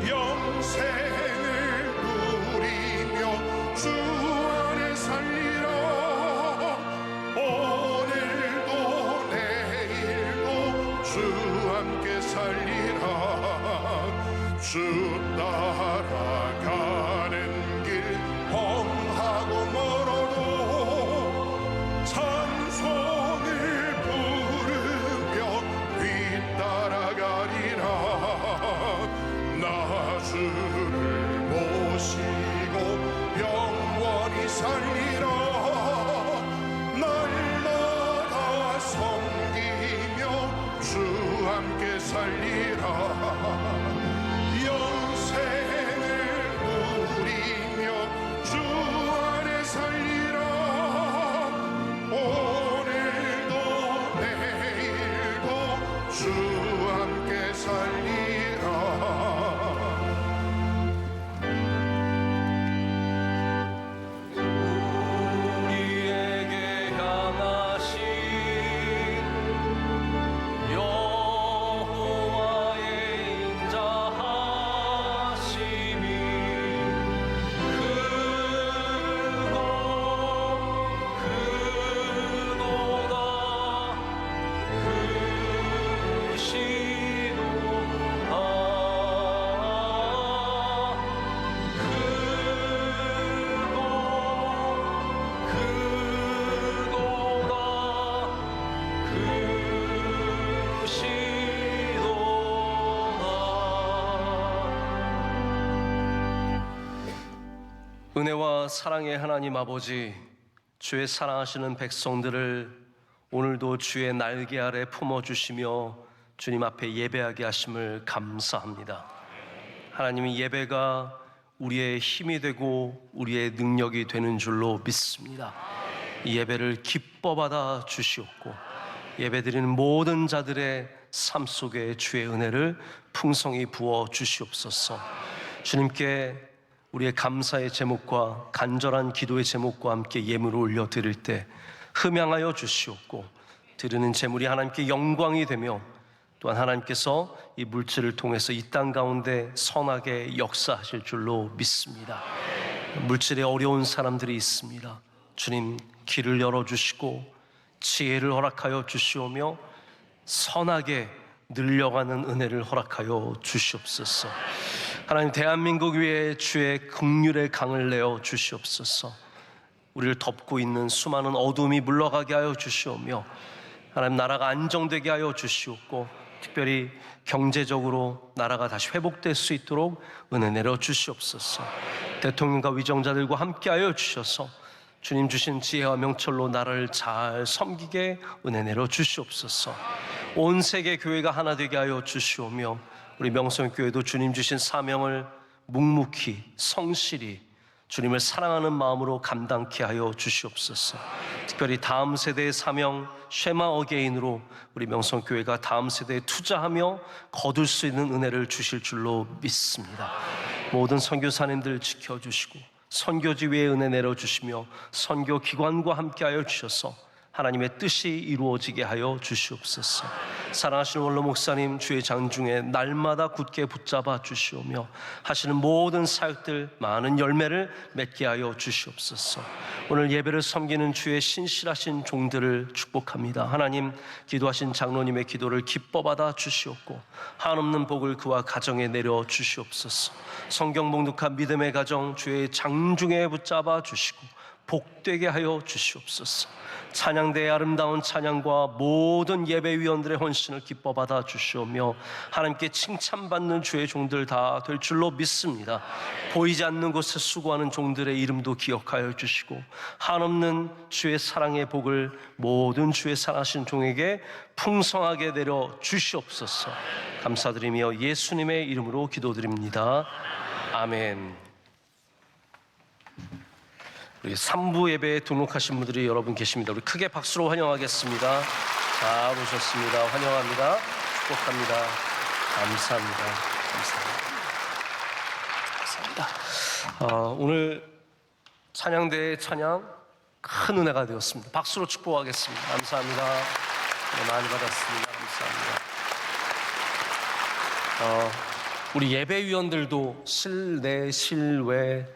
S1: 영생을 누리며 주 안에 살리라. 오늘도 내일도 주 함께 살리라. 주 따라가는 길 험하고 멀어도 찬송을 부르며 뒤따라가리라. 나 주를 모시고 영원히 살리라. 날마다 섬기며 주 함께 살리라. 영생을 누리며 주 안에 살리라. 오늘도 내일도 주 함께 살리라.
S5: 우리에게 향하신 여호와의 인자하심이 크도다 은혜와 사랑의 하나님 아버지, 주의 사랑하시는 백성들을 오늘도 주의 날개 아래 품어주시며 주님 앞에 예배하게 하심을 감사합니다. 하나님이 예배가 우리의 힘이 되고 우리의 능력이 되는 줄로 믿습니다. 이 예배를 기뻐 받아 주시옵고 예배드리는 모든 자들의 삶 속에 주의 은혜를 풍성히 부어 주시옵소서. 주님께 우리의 감사의 제목과 간절한 기도의 제목과 함께 예물을 올려드릴 때 흠양하여 주시옵고 드리는 제물이 하나님께 영광이 되며 또한 하나님께서 이 물질을 통해서 이 땅 가운데 선하게 역사하실 줄로 믿습니다. 물질에 어려운 사람들이 있습니다. 주님 길을 열어주시고 지혜를 허락하여 주시오며 선하게 늘려가는 은혜를 허락하여 주시옵소서. 하나님 대한민국 위에 주의 긍휼의 강을 내어 주시옵소서. 우리를 덮고 있는 수많은 어둠이 물러가게 하여 주시오며 하나님 나라가 안정되게 하여 주시옵고 특별히 경제적으로 나라가 다시 회복될 수 있도록 은혜 내려 주시옵소서. 대통령과 위정자들과 함께 하여 주셔서 주님 주신 지혜와 명철로 나라를 잘 섬기게 은혜 내려 주시옵소서. 온 세계 교회가 하나 되게 하여 주시오며 우리 명성교회도 주님 주신 사명을 묵묵히 성실히 주님을 사랑하는 마음으로 감당케 하여 주시옵소서. 특별히 다음 세대의 사명 쉐마 어게인으로 우리 명성교회가 다음 세대에 투자하며 거둘 수 있는 은혜를 주실 줄로 믿습니다. 모든 선교사님들 지켜주시고 선교지 위에 은혜 내려주시며 선교기관과 함께하여 주셔서 하나님의 뜻이 이루어지게 하여 주시옵소서. 사랑하시는 원로 목사님 주의 장중에 날마다 굳게 붙잡아 주시오며 하시는 모든 사역들 많은 열매를 맺게 하여 주시옵소서. 오늘 예배를 섬기는 주의 신실하신 종들을 축복합니다. 하나님 기도하신 장로님의 기도를 기뻐 받아 주시옵고 한없는 복을 그와 가정에 내려 주시옵소서. 성경 봉독한 믿음의 가정 주의 장중에 붙잡아 주시고 복되게 하여 주시옵소서. 찬양대의 아름다운 찬양과 모든 예배위원들의 헌신을 기뻐 받아 주시오며 하나님께 칭찬받는 주의 종들 다 될 줄로 믿습니다. 보이지 않는 곳에 수고하는 종들의 이름도 기억하여 주시고 한없는 주의 사랑의 복을 모든 주의 사랑하신 종에게 풍성하게 내려 주시옵소서. 감사드리며 예수님의 이름으로 기도드립니다. 아멘. 우리 3부 예배에 등록하신 분들이 여러분 계십니다. 우리 크게 박수로 환영하겠습니다. 잘 오셨습니다. 환영합니다. 축복합니다. 감사합니다. 감사합니다. 오늘 찬양대의 찬양 큰 은혜가 되었습니다. 박수로 축복하겠습니다. 감사합니다. 네, 많이 받았습니다. 감사합니다. 우리 예배위원들도 실내, 실외,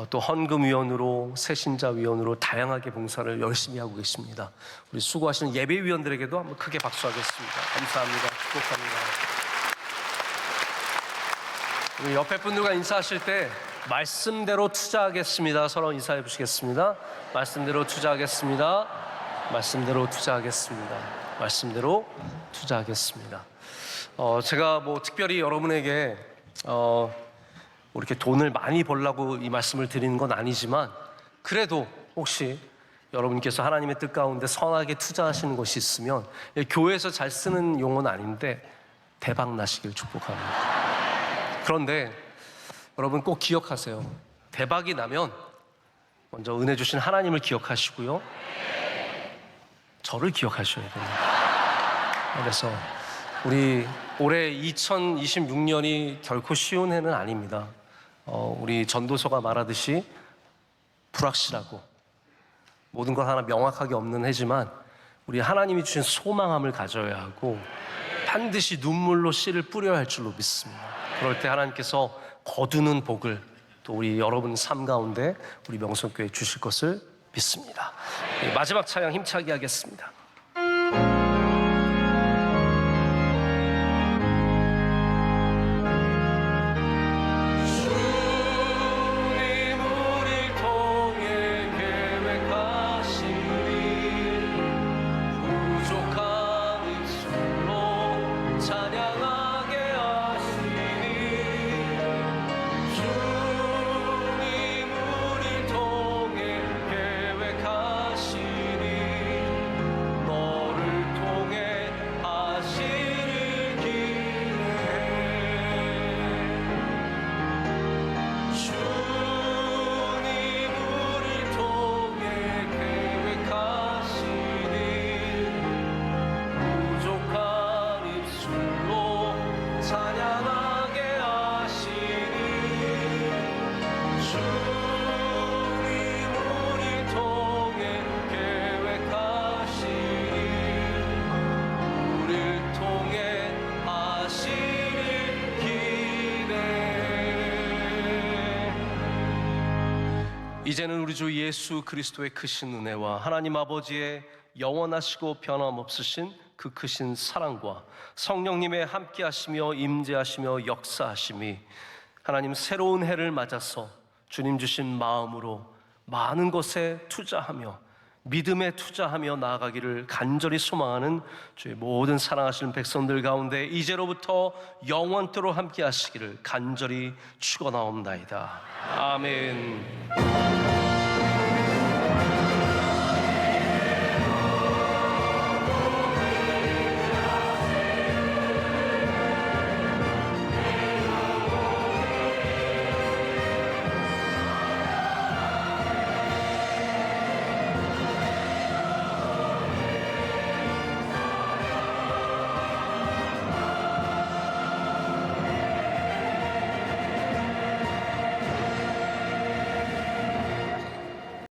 S5: 또 헌금위원으로, 새신자위원으로 다양하게 봉사를 열심히 하고 계십니다. 우리 수고하시는 예배위원들에게도 한번 크게 박수하겠습니다. 감사합니다. 축복합니다. 우리 옆에 분들과 인사하실 때 말씀대로 투자하겠습니다. 서로 인사해 보시겠습니다. 말씀대로 투자하겠습니다. 말씀대로 투자하겠습니다. 말씀대로 투자하겠습니다. 제가 뭐 특별히 여러분에게 이렇게 돈을 많이 벌라고 이 말씀을 드리는 건 아니지만 그래도 혹시 여러분께서 하나님의 뜻 가운데 선하게 투자하시는 것이 있으면 교회에서 잘 쓰는 용어는 아닌데 대박 나시길 축복합니다. 그런데 여러분 꼭 기억하세요. 대박이 나면 먼저 은혜 주신 하나님을 기억하시고요, 저를 기억하셔야 됩니다. 그래서 우리 올해 2026년이 결코 쉬운 해는 아닙니다. 우리 전도서가 말하듯이 불확실하고 모든 것 하나 명확하게 없는 해지만 우리 하나님이 주신 소망함을 가져야 하고 반드시 눈물로 씨를 뿌려야 할 줄로 믿습니다. 그럴 때 하나님께서 거두는 복을 또 우리 여러분 삶 가운데 우리 명성교회에 주실 것을 믿습니다. 마지막 찬양 힘차게 하겠습니다. 이제는 우리 주 예수 그리스도의 크신 은혜와 하나님 아버지의 영원하시고 변함없으신 그 크신 사랑과 성령님의 함께하시며 임재하시며 역사하심이 하나님 새로운 해를 맞아서 주님 주신 마음으로 많은 것에 투자하며 믿음에 투자하며 나아가기를 간절히 소망하는 주의 모든 사랑하시는 백성들 가운데 이제로부터 영원토록 함께 하시기를 간절히 축원하옵나이다. 아멘.